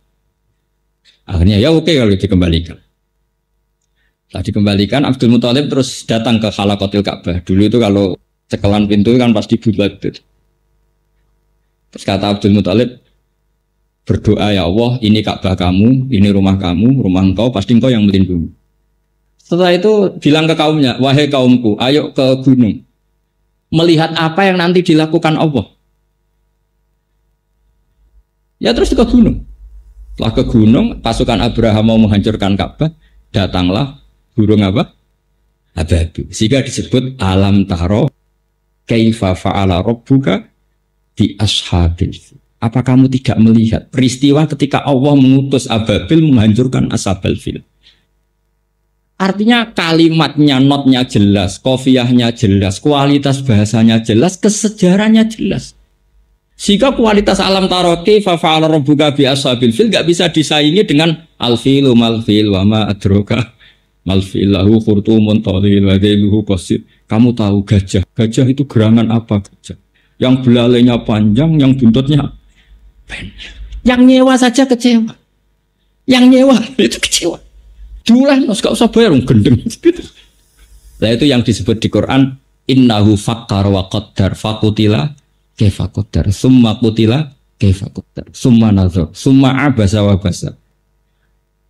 Akhirnya ya oke kalau dikembalikan. Setelah dikembalikan, Abdul Muthalib terus datang ke Khalaqatil Ka'bah. Dulu itu kalau cekelan pintu kan pasti bulat. Terus kata Abdul Muthalib, berdoa ya Allah, ini Ka'bah kamu, ini rumah kamu, rumah engkau, pasti engkau yang melindungi. Setelah itu bilang ke kaumnya, wahai kaumku, ayo ke gunung. Melihat apa yang nanti dilakukan Allah. Ya terus ke gunung. Setelah ke gunung, pasukan Abraham mau menghancurkan Ka'bah, datanglah burung apa? Ababil. Sehingga disebut alam taro kaifa fa'ala rabbuka di ashabil. Apa kamu tidak melihat peristiwa ketika Allah mengutus Ababil menghancurkan ashabil fil? Artinya kalimatnya, notnya jelas, kofiyahnya jelas, kualitas bahasanya jelas, kesejarahnya jelas. Jika kualitas alam taroki fa'ala rabbuka bi ashabil fil gak bisa disaingi dengan al-filu mal-fil wa ma adroka mal-fil lahu khurtumun tawil wa dhailuhu qasir. Kamu tahu gajah? Gajah itu gerangan apa gajah? Yang belalainya panjang, yang buntutnya pendek. Yang nyewa saja kecewa. Yang nyewa itu kecewa. Jualan, gak usah bayar, gendeng. Nah itu yang disebut di Quran, innahu fakkar wa qaddar fakutila kaifa qaddar summa kutila kaifa qaddar summa nazar summa abasa wa basa.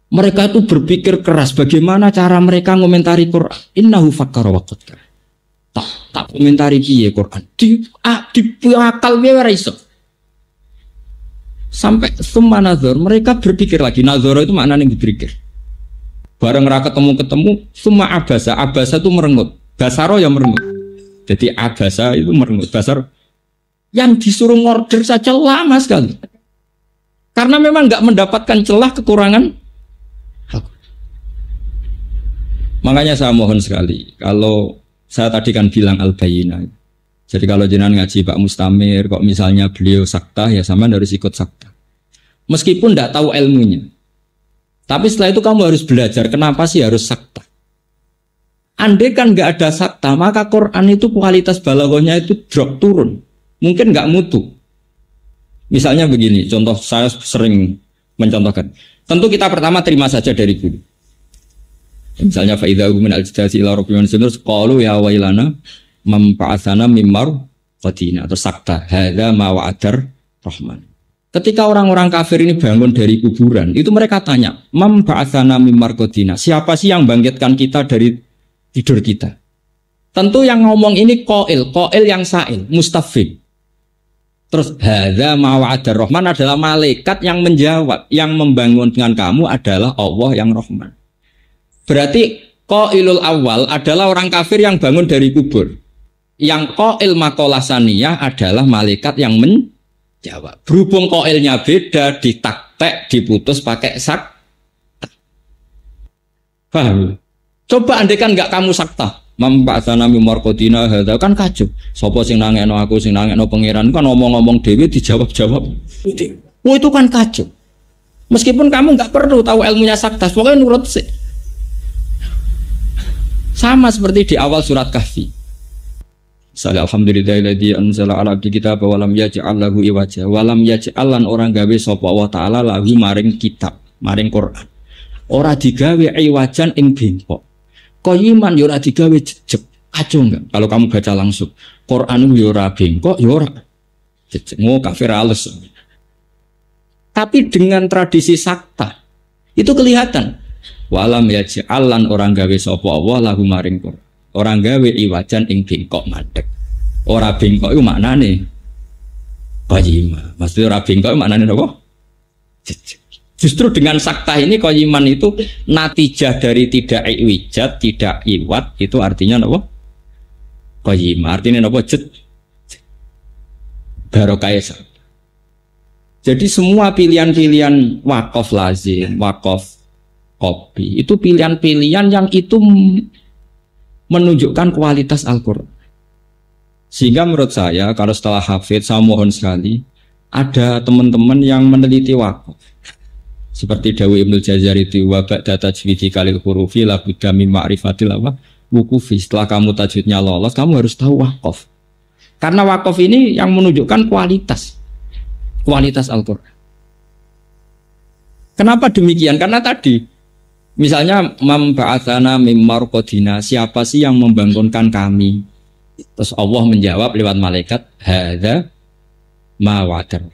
Mereka itu berpikir keras bagaimana cara mereka ngomentari Quran. Innahu fakkar wa qaddar. Tak komentari piye Quran. Di akal piye ora iso. Sampai summa nazar, mereka berpikir lagi. Nazar itu maknanya berpikir. Bareng ra ketemu, semua abasa itu merengut. Basaro yang merengut. Jadi abasa itu merengut. Basar yang disuruh ngorder saja lama sekali. Karena memang nggak mendapatkan celah kekurangan. Makanya saya mohon sekali, kalau saya tadi kan bilang al-bayinah. Jadi kalau jenengan ngaji Pak Mustamir, kok misalnya beliau sakta, ya sama harus ikut sakta. Meskipun tidak tahu ilmunya. Tapi setelah itu kamu harus belajar kenapa sih harus sakta. Andai kan nggak ada sakta, maka Quran itu kualitas balaghahnya itu drop turun, mungkin nggak mutu. Misalnya begini, contoh saya sering mencontohkan. Tentu kita pertama terima saja dari guru. Misalnya faidahu min al-jidasi ila rabbil alamin terus qalu ya wailana mempa'atsana mimmar qadina atau sakta hadza ma wa'adar rahman. Ketika orang-orang kafir ini bangun dari kuburan, itu mereka tanya, "Mam ba'atsana mim marqadina?" Siapa sih yang bangkitkan kita dari tidur kita? Tentu yang ngomong ini qail yang sa'il, mustafid. Terus hadza ma wa'adar rahman adalah malaikat yang menjawab, yang membangunkan kamu adalah Allah yang Rahman. Berarti qailul awal adalah orang kafir yang bangun dari kubur. Yang qail maqalah saniyah adalah malaikat yang jawab. Berhubung koilnya beda, ditaktek, diputus pakai sak. Paham? Coba andekan nggak kamu sakta, mempa'atsana mim marqadina hadza kan kacau. Sopo sing nangekno aku, sing nangekno pangeran kan ngomong-ngomong dhewe dijawab-jawab. Oh itu kan kacau. Meskipun kamu nggak perlu tahu ilmunya sakta, pokoknya nurut sih. Sama seperti di awal surat Kahfi. Alhamdulillahilladzi anzala 'ala abdihi kitaba wa lam yaj'al lahu iwaja wa lam yaj'al lan orang gawe sapa Allah taala lahu maring kitab maring Quran ora digawe iwajan ing bengkok qayiman yo ora digawe jejeg kacau enggak kalau kamu baca langsung Quran yo ora bengkok yo ora jejeg kafir halus. Tapi dengan tradisi sakta itu kelihatan wa lam yaj'al lan orang gawe sapa Allah lahu maring Quran orang gawe iwajan ing bengkok mandek. Ora bengkok itu maknane qayyimah. Maksudnya ora bengkok maknane apa? Justru dengan sakta ini qayyiman itu natijah dari tidak iwijat, tidak iwat, itu artinya apa? Qayyimah. Artinya apa? Barokah. Jadi semua pilihan-pilihan wakaf lazim, wakaf kopi, itu pilihan-pilihan yang itu menunjukkan kualitas Al-Quran. Sehingga menurut saya, kalau setelah hafidz, saya mohon sekali, ada teman-teman yang meneliti wakaf. Seperti Dawi Ibnul Jazari itu, wabak data tajwidi kalil hurufi, labudami ma'rifatil wukufi. Setelah kamu tajwidnya lolos, kamu harus tahu wakaf. Karena wakaf ini yang menunjukkan kualitas Al-Quran. Kenapa demikian? Karena tadi misalnya memba'atsana mim marqadina, siapa sih yang membangunkan kami? Terus Allah menjawab lewat malaikat, hadza ma wa'adar.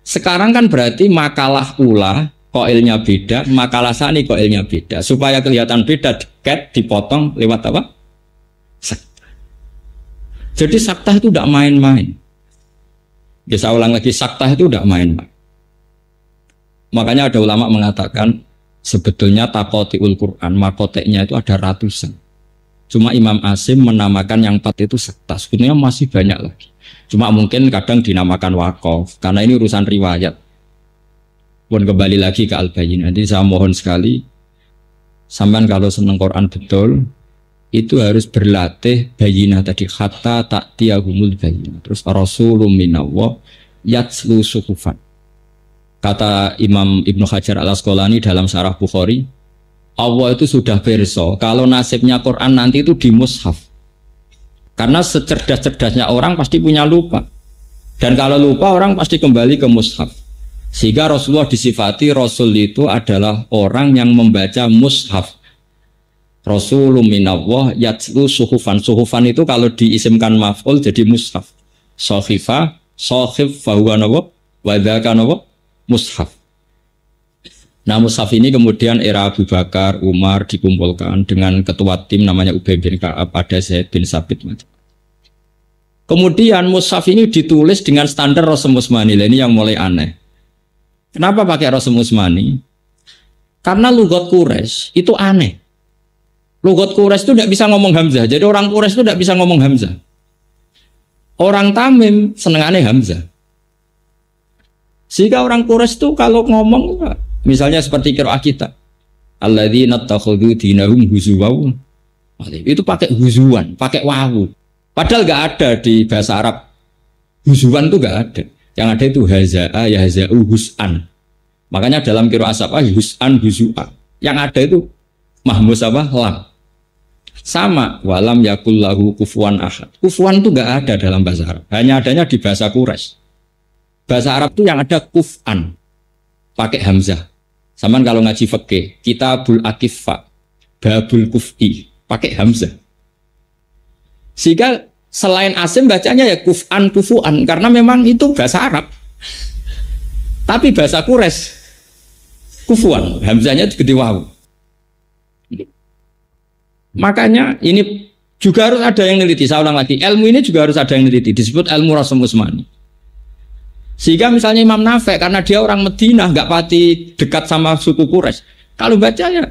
Sekarang kan berarti makalah ula qailnya beda, makalah sani qailnya beda. Supaya kelihatan beda, dekat dipotong lewat apa? Saktah. Jadi saktah itu tidak main-main. Bisa ulang lagi, saktah itu tidak main-main. Makanya ada ulama mengatakan sebetulnya takotiul Quran, makoteknya itu ada ratusan. Cuma Imam Asim menamakan yang 4 itu saktah. Sebenarnya masih banyak lagi. Cuma mungkin kadang dinamakan wakaf karena ini urusan riwayat. Pun kembali lagi ke Al-Bayyinah. Nanti saya mohon sekali, sampean kalau seneng Quran betul, itu harus berlatih bayyinah tadi, hatta ta'tiyahumul bayyinah. Terus Rasulun minallah yatslu suhufan. Kata Imam Ibnu Hajar Al-Asqalani dalam Syarah Bukhari, Allah itu sudah perso kalau nasibnya Quran nanti itu di mushaf. Karena secerdas-cerdasnya orang pasti punya lupa. Dan kalau lupa orang pasti kembali ke mushaf. Sehingga Rasulullah disifati Rasul itu adalah orang yang membaca mushaf. Rasulun minallah yatslu suhufan. Suhufan itu kalau diisimkan maf'ul jadi mushaf. Sohifa, sohif, fahuwa nawa, wadhaka nawa, mushaf. Nah, mushaf ini kemudian era Abu Bakar, Umar dikumpulkan dengan ketua tim namanya Ubay bin Ka'ab, ada Zaid bin Sabit. Kemudian mushaf ini ditulis dengan standar Rasul Usmani. Ini yang mulai aneh. Kenapa pakai Rasul Usmani? Karena lugat Quraisy itu aneh. Lugat Quraisy itu tidak bisa ngomong Hamzah. Jadi orang Quraisy itu tidak bisa ngomong Hamzah. Orang Tamim senengannya Hamzah. Sehingga orang Quraisy itu kalau ngomong, misalnya seperti qiraah kita, alladzina takhudhu dinahum huzuwan, itu pakai huzuwan, pakai wawu. Padahal nggak ada di bahasa Arab. Huzuwan itu nggak ada. Yang ada itu haza'a, yahza'u, hus'an. Makanya dalam qiraah apa hus'an, huzu'a. Yang ada itu mahmus apa? Lam. Sama, walam yakullahu kufuwan ahad. Kufuwan itu nggak ada dalam bahasa Arab. Hanya adanya di bahasa Quraisy. Bahasa Arab itu yang ada kuf'an, pakai hamzah. Saman kalau ngaji fikih, kitabul akifah, babul kuf'i, pakai hamzah. Sehingga selain Asim bacanya ya kuf'an, kufu'an, karena memang itu bahasa Arab. Tapi bahasa Quraisy kufu'an, hamzahnya gede wawu. Makanya ini juga harus ada yang neliti. Saya ulang lagi, ilmu ini juga harus ada yang neliti. Disebut ilmu Rasul Usmani. Sehingga misalnya Imam Nafi' karena dia orang Madinah, nggak pati dekat sama suku Quraisy. Kalau baca ya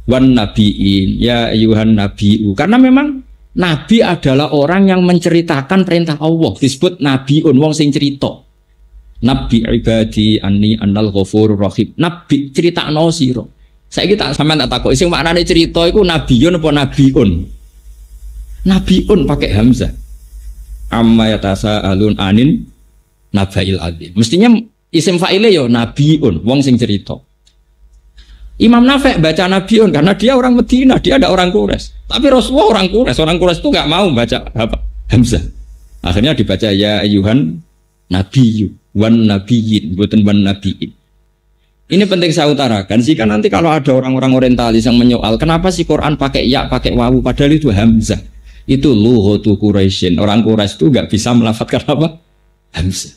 wan nabiin, ya ayuhan nabiu. Karena memang Nabi adalah orang yang menceritakan perintah Allah. Disebut nabiun, wong sing cerita. Nabi ibadi anni annal ghafurur rahim. Nabi critakno sira. Saiki tak sampean tak takoki sing maknane cerita iku nabiyun apa nabiun? Nabiun pakai hamzah. Amma yatasa alun anin nabail adzim. Mestinya isim fa'ile yo nabiun, wong sing cerita. Imam Nafi' baca nabiun karena dia orang Madinah, dia ada orang Quraisy. Tapi Rasulullah orang Quraisy itu nggak mau baca apa? Hamzah. Akhirnya dibaca ya ayuhan nabiyyu wan nabiyyin, bukan wan nabiyyin. Ini penting saya utarakan sih, kan nanti kalau ada orang-orang orientalis yang menyoal kenapa sih Quran pakai ya, pakai wawu, padahal itu hamzah. Itu lughatu Quraisyin. Orang Quraisy itu nggak bisa melafadzkan apa? Hamzah.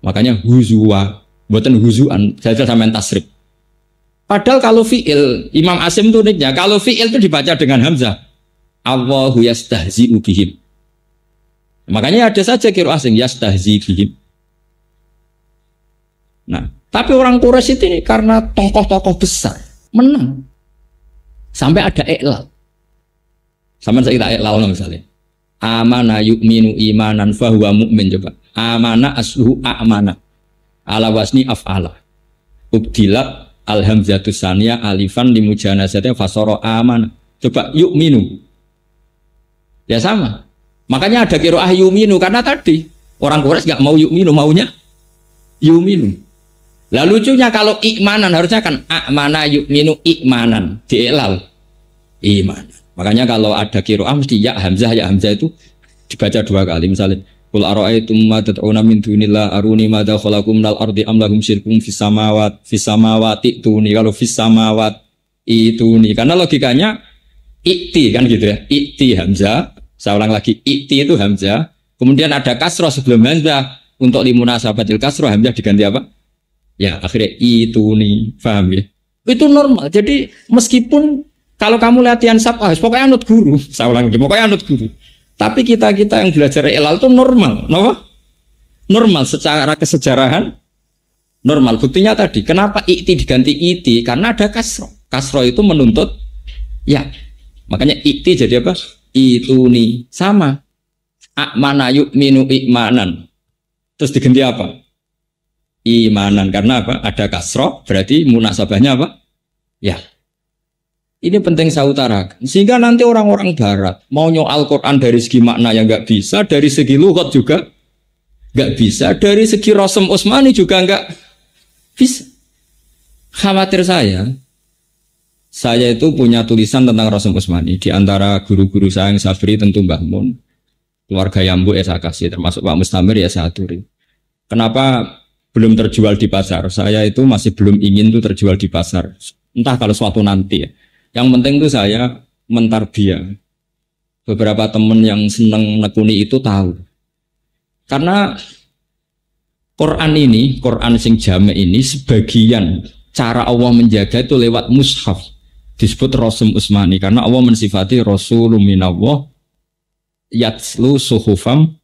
Makanya huzwa, buatan huzuan, saya sampai tasrif. Padahal kalau fi'il, Imam Asim itu uniknya, kalau fi'il itu dibaca dengan hamzah. Allahu yastahzi'u bihim. Makanya ada saja qiraah asing yastahzi bihim. Nah, tapi orang Quraisy itu karena tokoh-tokoh besar menang. Sampai ada iqlal. Sampai saya tak iqlal misalnya. Amana yu'minu imanan fahuwa mu'min, coba. Amana asluhu a'mana. Ala wasni af'ala. Ubdila alhamzatu saniyah alifan limujanazatnya fasara amana. Coba yu'minu. Ya sama. Makanya ada qiraah yu'minu karena tadi orang Quraisy enggak mau yu'minu, maunya yu'minu. Lah lucunya kalau imanan harusnya kan a'mana yu'minu imanan, dielal iman. Makanya kalau ada qiraah mesti ya hamzah itu dibaca 2 kali. Misalnya qul ara'aytum ma tad'una min dunillah aruni madza khalaqum minal ardi am lahum syirkun fis samawati tuni. Kalau fis samawat itu nih, karena logikanya ikti kan gitu ya, ikti hamzah. Saya ulang lagi, ikti itu hamzah, kemudian ada kasroh sebelum hamzah. Untuk limunasabatil kasroh hamzah diganti apa? Ya akhirnya itu nih, paham ya? Itu normal. Jadi meskipun kalau kamu latihan sabah, pokoknya anut guru. Saya ulang lagi, pokoknya anut guru. Tapi kita yang belajar ilal itu normal, normal secara kesejarahan normal. Buktinya tadi, kenapa ikti diganti iti? Karena ada kasroh. Kasroh itu menuntut ya. Makanya ikti jadi apa? Itu nih sama. Akmana yu'minu ikmanan. Terus diganti apa? Imanan. Karena apa? Ada kasroh, berarti munasabahnya apa? Ya. Ini penting saya utarakan. Sehingga nanti orang-orang barat mau nyoal Quran dari segi makna yang nggak bisa, dari segi lughat juga nggak bisa, dari segi Rasul Utsmani juga nggak bisa. Khawatir saya itu punya tulisan tentang Rasul Utsmani. Di antara guru-guru saya yang saya beri tentu Mbah Mun, keluarga Yambu ya saya kasih, termasuk Pak Mustamir ya saya aturi. Kenapa belum terjual di pasar? Saya itu masih belum ingin tuh terjual di pasar. Entah kalau suatu nanti ya. Yang penting tuh saya mentarbiyah. Beberapa teman yang seneng nekuni itu tahu. Karena Quran sing jame ini sebagian cara Allah menjaga itu lewat mushaf. Disebut Rasul Utsmani karena Allah mensifati Rasulun minallah yatslu suhufam.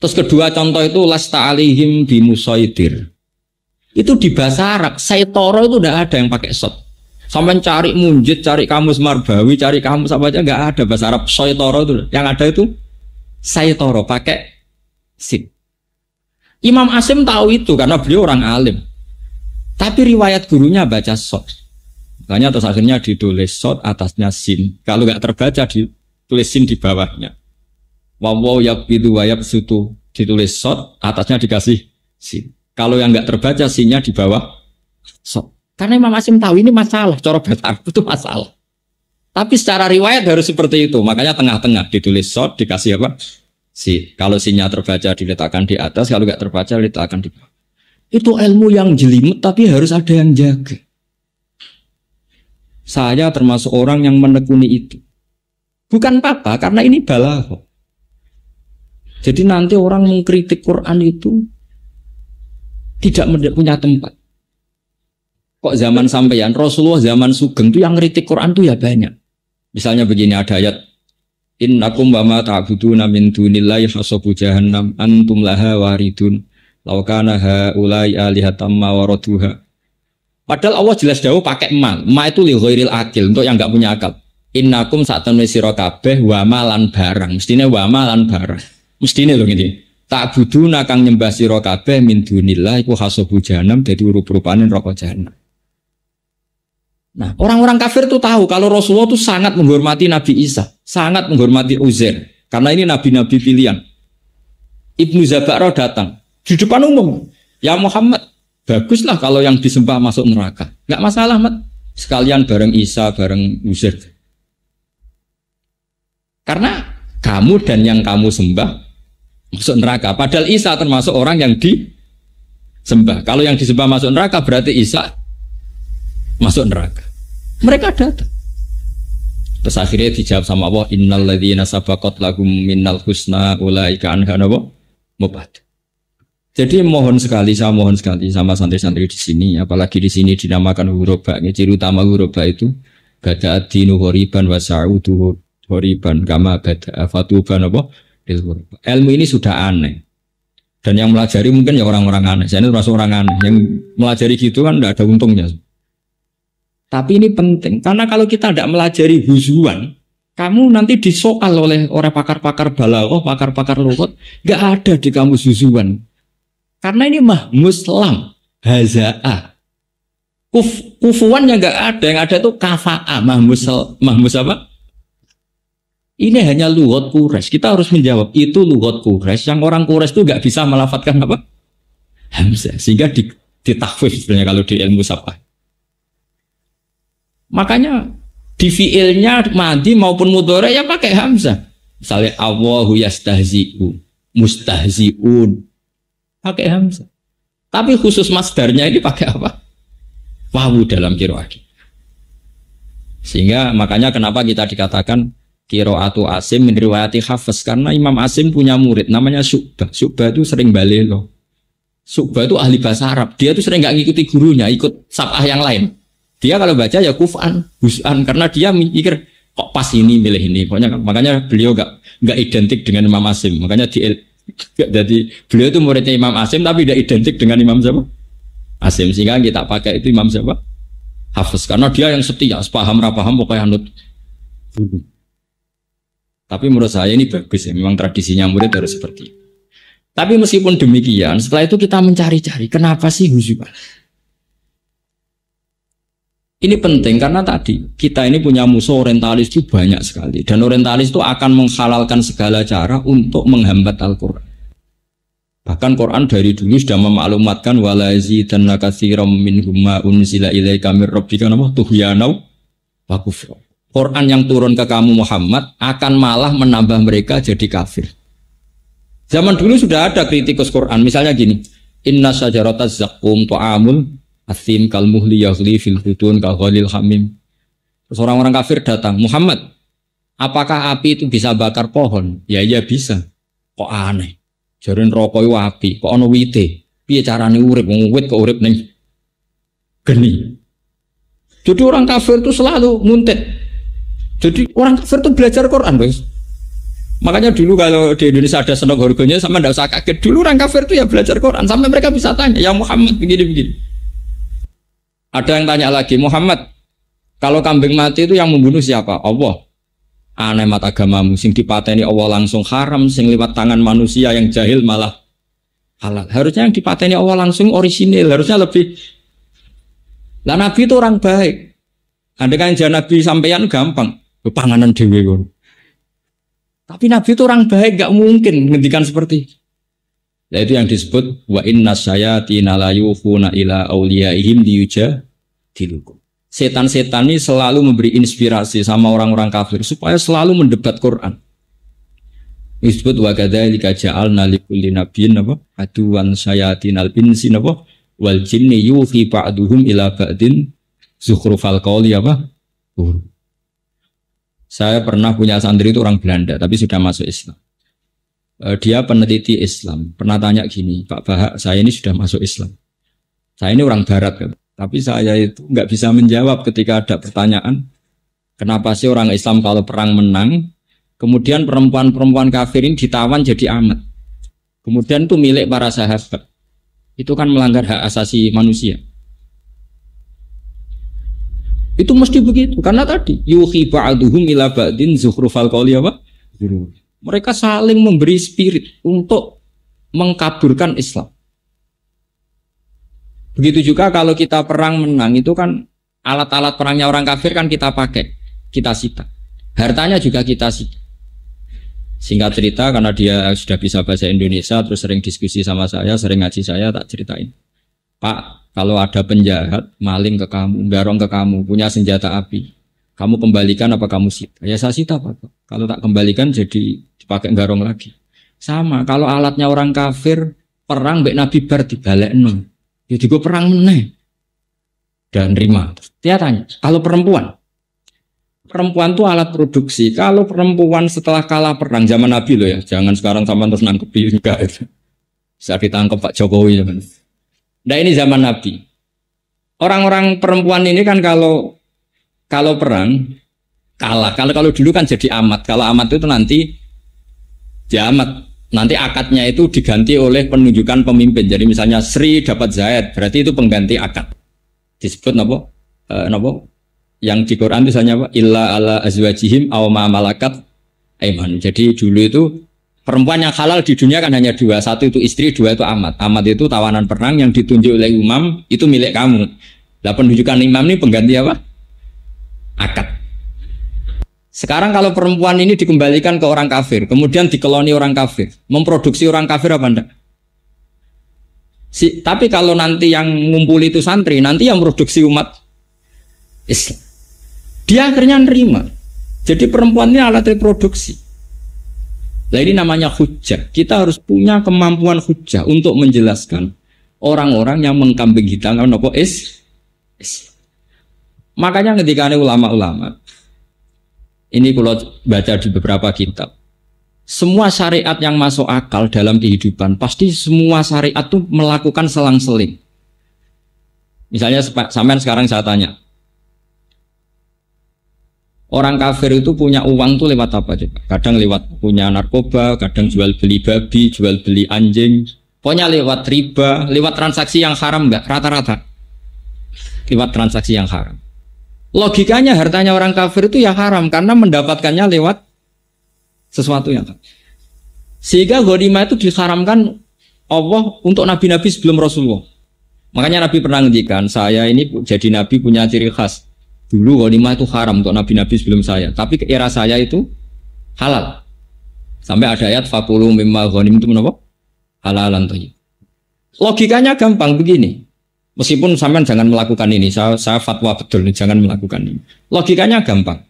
Terus kedua contoh itu lasta alihim bimusaidir. Itu di bahasa Arab, saitoro itu udah ada yang pakai sot. Sampai cari munjid, cari kamus Marbawi, cari kamus apa aja nggak ada bahasa Arab saitoro itu. Yang ada itu saitoro pakai sin. Imam Asim tahu itu karena beliau orang alim. Tapi riwayat gurunya baca sot. Makanya terus akhirnya ditulis sot atasnya sin. Kalau nggak terbaca ditulis sin di bawahnya. Wawaw yakbidu wayab sutu ditulis sot atasnya dikasih sin. Kalau yang nggak terbaca sinnya di bawah sot. Karena Imam Asim tahu ini masalah, cara bahasa Arab itu masalah. Tapi secara riwayat harus seperti itu. Makanya tengah-tengah ditulis sot dikasih apa? Sin. Kalau sinnya terbaca diletakkan di atas, kalau nggak terbaca diletakkan di bawah. Itu ilmu yang jelimet tapi harus ada yang jaga. Saya termasuk orang yang menekuni itu. Bukan apa-apa, karena ini balaghah. Jadi nanti orang mengkritik Quran itu tidak punya tempat. Kok zaman sampeyan Rasulullah zaman Sugeng itu yang kritik Quran itu ya banyak. Misalnya begini ada ayat innakum wa ma ta'buduna min dunillahi hasabu jahannam antum laha waridun law kana haula'i alihatam ma waraduha. Padahal Allah jelas dawuh pakai ma itu li ghairil akil untuk yang enggak punya akal. Innakum satamne sira kabeh wa malan barang. Mestine wa malan barang. Mestine lho ngene. Tak buduna kang nyembah sira kabeh min dunillah iku hasabu jahannam dadi rup-rupane neraka jahanam. Nah, orang-orang kafir itu tahu kalau Rasulullah itu sangat menghormati Nabi Isa, sangat menghormati Uzair karena ini nabi-nabi pilihan. Ibnu Zabaro datang di depan umum, "Ya Muhammad, baguslah kalau yang disembah masuk neraka. Enggak masalah, Mat. Sekalian bareng Isa, bareng Uzair." Karena kamu dan yang kamu sembah masuk neraka. Padahal Isa termasuk orang yang disembah. Kalau yang disembah masuk neraka berarti Isa masuk neraka. Mereka datang. Terus akhirnya dijawab sama Allah, innal ladzina sabaqat lahum minnal husna ulaika anha mubad. Jadi saya mohon sekali sama santri-santri di sini, apalagi di sini dinamakan huruf ba. Ciri utama huruf ba itu bada ad-dinu ghoriban wa sa'udu ghoriban kama bada fatuban apa? Ilmu ini sudah aneh dan yang melajari mungkin ya orang-orang aneh. Saya ini termasuk orang aneh yang melajari gitu kan tidak ada untungnya. Tapi ini penting karena kalau kita tidak melajari huzuan, kamu nanti disoal oleh orang pakar-pakar balaghah, pakar-pakar lughat, nggak ada di kamus huzuan. Karena ini mahmus lam hazaa. Kufuannya nggak ada, yang ada itu kafaa, mahmus apa? Ini hanya lughat Quraisy. Kita harus menjawab itu lughat Quraisy. Yang orang Quraisy itu nggak bisa melafadzkan apa? Hamzah. Sehingga ditakhfif sebenarnya kalau di ilmu safah. Makanya di fiilnya madi maupun mudhari ya pakai hamzah. Misalnya Allahu yastahzi'u, mustahzi'un, pakai hamzah. Tapi khusus masdarnya ini pakai apa? Wawu dalam qiraah. Sehingga makanya kenapa kita dikatakan qiraatu Asim min riwayati Hafiz, karena Imam Asim punya murid namanya Syu'bah. Syu'bah itu sering balik loh. Syu'bah itu ahli bahasa Arab. Dia tuh sering nggak ngikuti gurunya, ikut sab'ah yang lain. Dia kalau baca ya kuf'an, hus'an, karena dia mikir kok pas ini milih ini. Pokoknya makanya beliau nggak identik dengan Imam Asim. Makanya jadi beliau itu muridnya Imam Asim tapi tidak identik dengan Imam siapa? Asim. Sehingga kita pakai itu Imam siapa? Hafiz. Karena dia yang setia, sepaham rapaham pokoknya anut. Tapi menurut saya ini bagus ya. Memang tradisinya murid harus seperti itu. Tapi meskipun demikian, setelah itu kita mencari-cari kenapa sih husyuk? Ini penting karena tadi kita ini punya musuh orientalis itu banyak sekali, dan orientalis itu akan menghalalkan segala cara untuk menghambat Al-Quran. Bahkan Quran dari dulu sudah memaklumatkan wala yazidanna katsiran minhum ma unzila ilaika mir rabbika tughyanau wa kufra. Quran yang turun ke kamu Muhammad akan malah menambah mereka jadi kafir. Zaman dulu sudah ada kritikus Quran, misalnya gini, inna syajarataz zaqqum ta'amul asim kal muhli yaghli fil hudun kal ghalil hamim. Terus orang-orang kafir datang, Muhammad, apakah api itu bisa bakar pohon? Ya iya bisa. Kok aneh? Jarin rokok itu api, kok ono wite? Piye carane urip? Wong wit kok urip ning geni. Jadi orang kafir itu selalu nguntit. Jadi orang kafir itu belajar Quran, guys. Makanya dulu kalau di Indonesia ada senok harganya sama ndak usah kaget. Dulu orang kafir itu ya belajar Quran sampai mereka bisa tanya, ya Muhammad begini-begini. Ada yang tanya lagi, Muhammad, kalau kambing mati itu yang membunuh siapa? Allah. Aneh mata agamamu, sing dipateni Allah langsung haram, sing lewat tangan manusia yang jahil malah halal. Harusnya yang dipateni Allah langsung orisinil, harusnya lebih. Lah Nabi itu orang baik. Andai kan Nabi sampeyan gampang, panganan dewe kon. Tapi Nabi itu orang baik, gak mungkin ngendikan seperti itu. Nah itu yang disebut wa inna syayatina la yukhuna ila awliyaihim liyujadilukum. Setan-setan ini selalu memberi inspirasi sama orang-orang kafir supaya selalu mendebat Quran. Disebut wa kadzalika ja'alna likulli nabiyyin aduwan syayatinal insi wal jinni yuhi ba'duhum ila ba'din zukhrufal qawli Saya pernah punya santri itu orang Belanda tapi sudah masuk Islam. Dia peneliti Islam, pernah tanya gini, Pak Bahak, saya ini sudah masuk Islam. Saya ini orang Barat kan, tapi saya itu nggak bisa menjawab ketika ada pertanyaan, kenapa sih orang Islam kalau perang menang, kemudian perempuan-perempuan kafir ini ditawan jadi amat, kemudian itu milik para sahabat, itu kan melanggar hak asasi manusia. Itu mesti begitu, karena tadi yuhi ba'duhum ila ba'din zukhrufal qawli Mereka saling memberi spirit untuk mengkaburkan Islam. Begitu juga kalau kita perang menang, itu kan alat-alat perangnya orang kafir kan kita pakai, kita sita. Hartanya juga kita sita. Singkat cerita, karena dia sudah bisa bahasa Indonesia, terus sering diskusi sama saya, sering ngaji saya, tak ceritain. Pak, kalau ada penjahat, maling ke kamu, garong ke kamu, punya senjata api, kamu kembalikan apa kamu sita? Ya saya sita Pak. Kalau tak kembalikan jadi dipakai garong lagi. Sama, kalau alatnya orang kafir, perang mbek Nabi bar dibalekno. Ya juga perang meneh. Dan rima. Dia tanya, kalau perempuan tuh alat produksi. Kalau perempuan setelah kalah perang zaman Nabi loh ya, jangan sekarang sama terus nangkepi enggak itu. Bisa ditangkap Pak Jokowi zaman. Nah ini zaman Nabi. Orang-orang perempuan ini kan kalau perang kalah. Kalau dulu kan jadi amat. Kalau amat itu nanti ya amat. Nanti akadnya itu diganti oleh penunjukan pemimpin. Jadi misalnya Sri dapat Zaid, berarti itu pengganti akad. Disebut napa? Yang di Quran itu misalnya apa? Illa ala azwajihim aw ma malakat aiman. Jadi dulu itu perempuan yang halal di dunia kan hanya dua. Satu itu istri, dua itu amat. Amat itu tawanan perang yang ditunjuk oleh imam, itu milik kamu. Lah penunjukan imam ini pengganti apa? Akad. Sekarang kalau perempuan ini dikembalikan ke orang kafir, kemudian dikeloni orang kafir, memproduksi orang kafir apa enggak? Tapi kalau nanti yang ngumpul itu santri, nanti yang produksi umat Islam. Dia akhirnya nerima. Jadi perempuan ini alat reproduksi. Nah ini namanya hujjah. Kita harus punya kemampuan hujjah untuk menjelaskan orang-orang yang mengkambing hitamkan apa is. Makanya ketika ada ulama-ulama, ini kalau baca di beberapa kitab, semua syariat yang masuk akal dalam kehidupan, pasti semua syariat itu melakukan selang-seling. Misalnya sampean sekarang saya tanya, orang kafir itu punya uang tuh lewat apa aja? Kadang lewat punya narkoba, kadang jual beli babi, jual beli anjing. Pokoknya lewat riba, lewat transaksi yang haram enggak? Rata-rata lewat transaksi yang haram. Logikanya hartanya orang kafir itu ya haram karena mendapatkannya lewat sesuatu yang haram. Sehingga ghanimah itu diharamkan Allah untuk nabi-nabi sebelum Rasulullah. Makanya Nabi pernah ngendikan, saya ini jadi nabi punya ciri khas. Dulu ghanimah itu haram untuk nabi-nabi sebelum saya, tapi ke era saya itu halal. Sampai ada ayat fakulu mimma ghanimtum apa? Halalan thayyib. Logikanya gampang begini. Meskipun sampean jangan melakukan ini, saya fatwa betul nih, jangan melakukan ini. Logikanya gampang.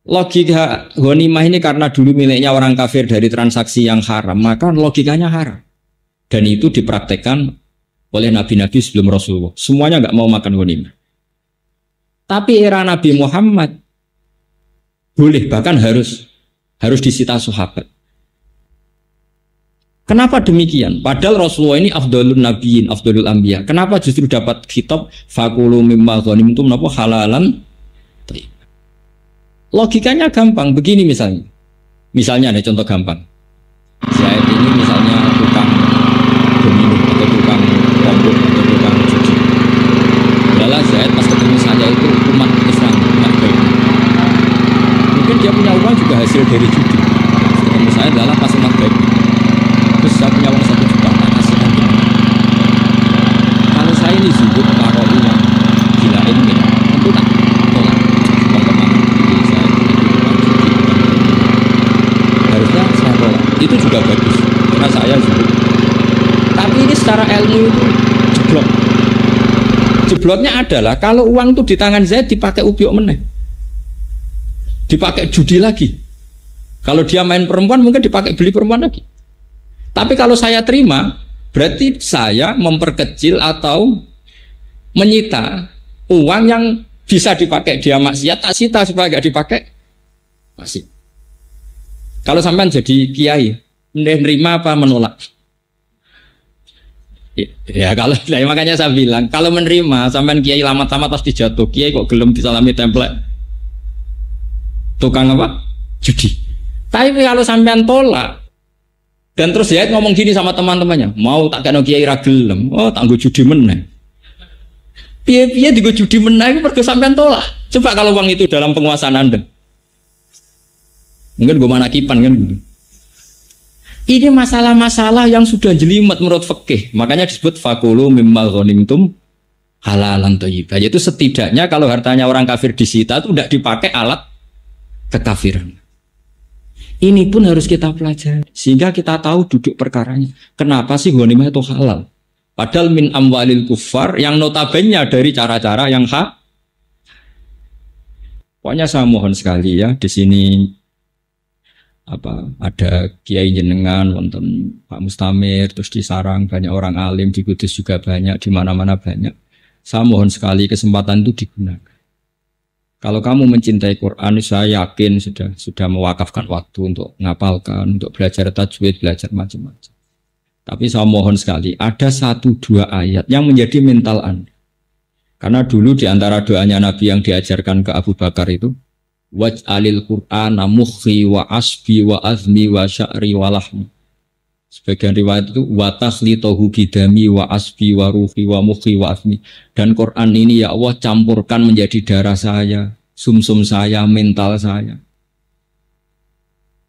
Logika ghanimah ini karena dulu miliknya orang kafir dari transaksi yang haram, maka logikanya haram. Dan itu dipraktekkan oleh nabi-nabi sebelum Rasulullah. Semuanya nggak mau makan ghanimah. Tapi era Nabi Muhammad boleh, bahkan harus disita sahabat. Kenapa demikian? Padahal Rasulullah ini afdalun nabiyyin, afdalul anbiya. Kenapa justru dapat kitab fakulu mimma ghanimtum napa halalan thayyib? Logikanya gampang, begini misalnya. Misalnya ada contoh gampang. Zaid ini misalnya tukang domino atau tukang rombok atau tukang judi. Adalah Zaid pas ketemu saya itu umat Islam, umat baik. Mungkin dia punya uang juga hasil dari judi. Ketemu saya adalah pas umat baik. Terus saya punya uang 1 juta, tak kasihkan gimana? Kalau saya ini zuhud taruh uang gila ini, tentu tak tolak. Uang kemana? Saya harusnya saya tolak. Itu juga bagus, karena saya zuhud. Tapi ini secara ilmu itu jeblok. Jebloknya adalah kalau uang itu di tangan saya dipakai ubyok meneh, dipakai judi lagi. Kalau dia main perempuan mungkin dipakai beli perempuan lagi. Tapi kalau saya terima, berarti saya memperkecil atau menyita uang yang bisa dipakai dia maksiat, tak sita supaya nggak dipakai maksiat. Kalau sampean jadi kiai, menerima apa menolak? Ya kalau makanya saya bilang, kalau menerima sampean kiai lama-lama pasti jatuh. Kiai kok gelem disalami template tukang apa? Judi. Tapi kalau sampean tolak, dan terus Zaid ngomong gini sama teman-temannya, mau tak kena kiai ra gelem, oh tak nggo judi meneh. Piye-piye digo judi meneh mergo sampean tolak. Coba kalau uang itu dalam penguasaan Anda. Mungkin gue mana kipan kan gitu. Ini masalah-masalah yang sudah jelimet menurut fikih. Makanya disebut fakulu mimma ghanimtum halalan thayyibah. Yaitu setidaknya kalau hartanya orang kafir disita itu tidak dipakai alat kekafiran. Ini pun harus kita pelajari sehingga kita tahu duduk perkaranya. Kenapa sih ghanimah itu halal? Padahal min amwalil kufar yang notabene dari cara-cara yang hak. Pokoknya saya mohon sekali ya di sini ada kiai jenengan, wonten Pak Mustamir, terus di Sarang banyak orang alim, di Kudus juga banyak, di mana-mana banyak. Saya mohon sekali kesempatan itu digunakan. Kalau kamu mencintai Quran, saya yakin sudah mewakafkan waktu untuk ngapalkan, untuk belajar tajwid, belajar macam-macam. Tapi saya mohon sekali, ada 1-2 ayat yang menjadi mental Anda. Karena dulu di antara doanya Nabi yang diajarkan ke Abu Bakar itu, waj'alil Qur'ana mukhi wa asbi wa azmi wa sya'ri wa lahmi. Sebagian riwayat itu wa takhlitahu bidami wa asbi wa ruhi wa mukhi wa azmi. Dan Quran ini ya Allah campurkan menjadi darah saya, sumsum saya, mental saya.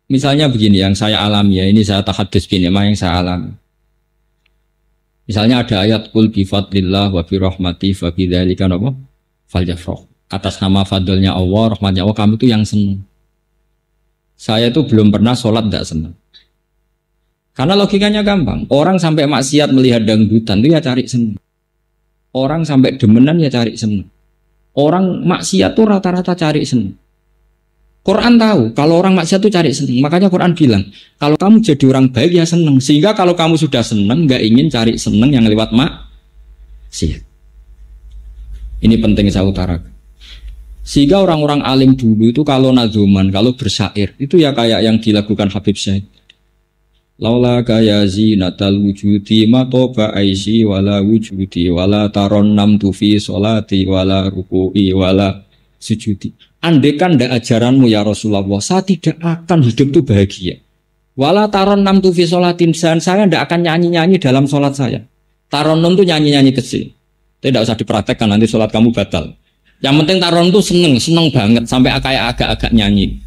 Misalnya begini yang saya alami ya, ini saya tahadus bin yang saya alami. Misalnya ada ayat qul bi fadlillah wa bi rahmati fa bidzalika apa? Falyafrah. Atas nama fadlnya Allah, rahmatnya Allah, kamu itu yang senang. Saya itu belum pernah sholat tidak senang. Karena logikanya gampang. Orang sampai maksiat melihat dangdutan itu ya cari senang. Orang sampai demenan ya cari senang. Orang maksiat itu rata-rata cari senang. Quran tahu kalau orang maksiat itu cari seneng. Makanya Quran bilang, kalau kamu jadi orang baik ya seneng. Sehingga kalau kamu sudah seneng, nggak ingin cari seneng yang lewat maksiat. Ini penting saya utarakan. Sehingga orang-orang alim dulu itu kalau nazuman, kalau bersyair, itu ya kayak yang dilakukan Habib Syahid. Laula kaya zinatal wujudi ma toba aisi wala wujudi wala taron namtu fi sholati wala ruku'i wala sujudi. Andekan ndak ajaranmu ya Rasulullah, saya tidak akan hidup itu bahagia. Wala taron namtu fi sholatin, saya ndak akan nyanyi-nyanyi dalam sholat saya. Taron itu nyanyi-nyanyi kecil. Tidak usah dipraktekkan, nanti sholat kamu batal. Yang penting taron itu seneng banget sampai kayak agak-agak nyanyi.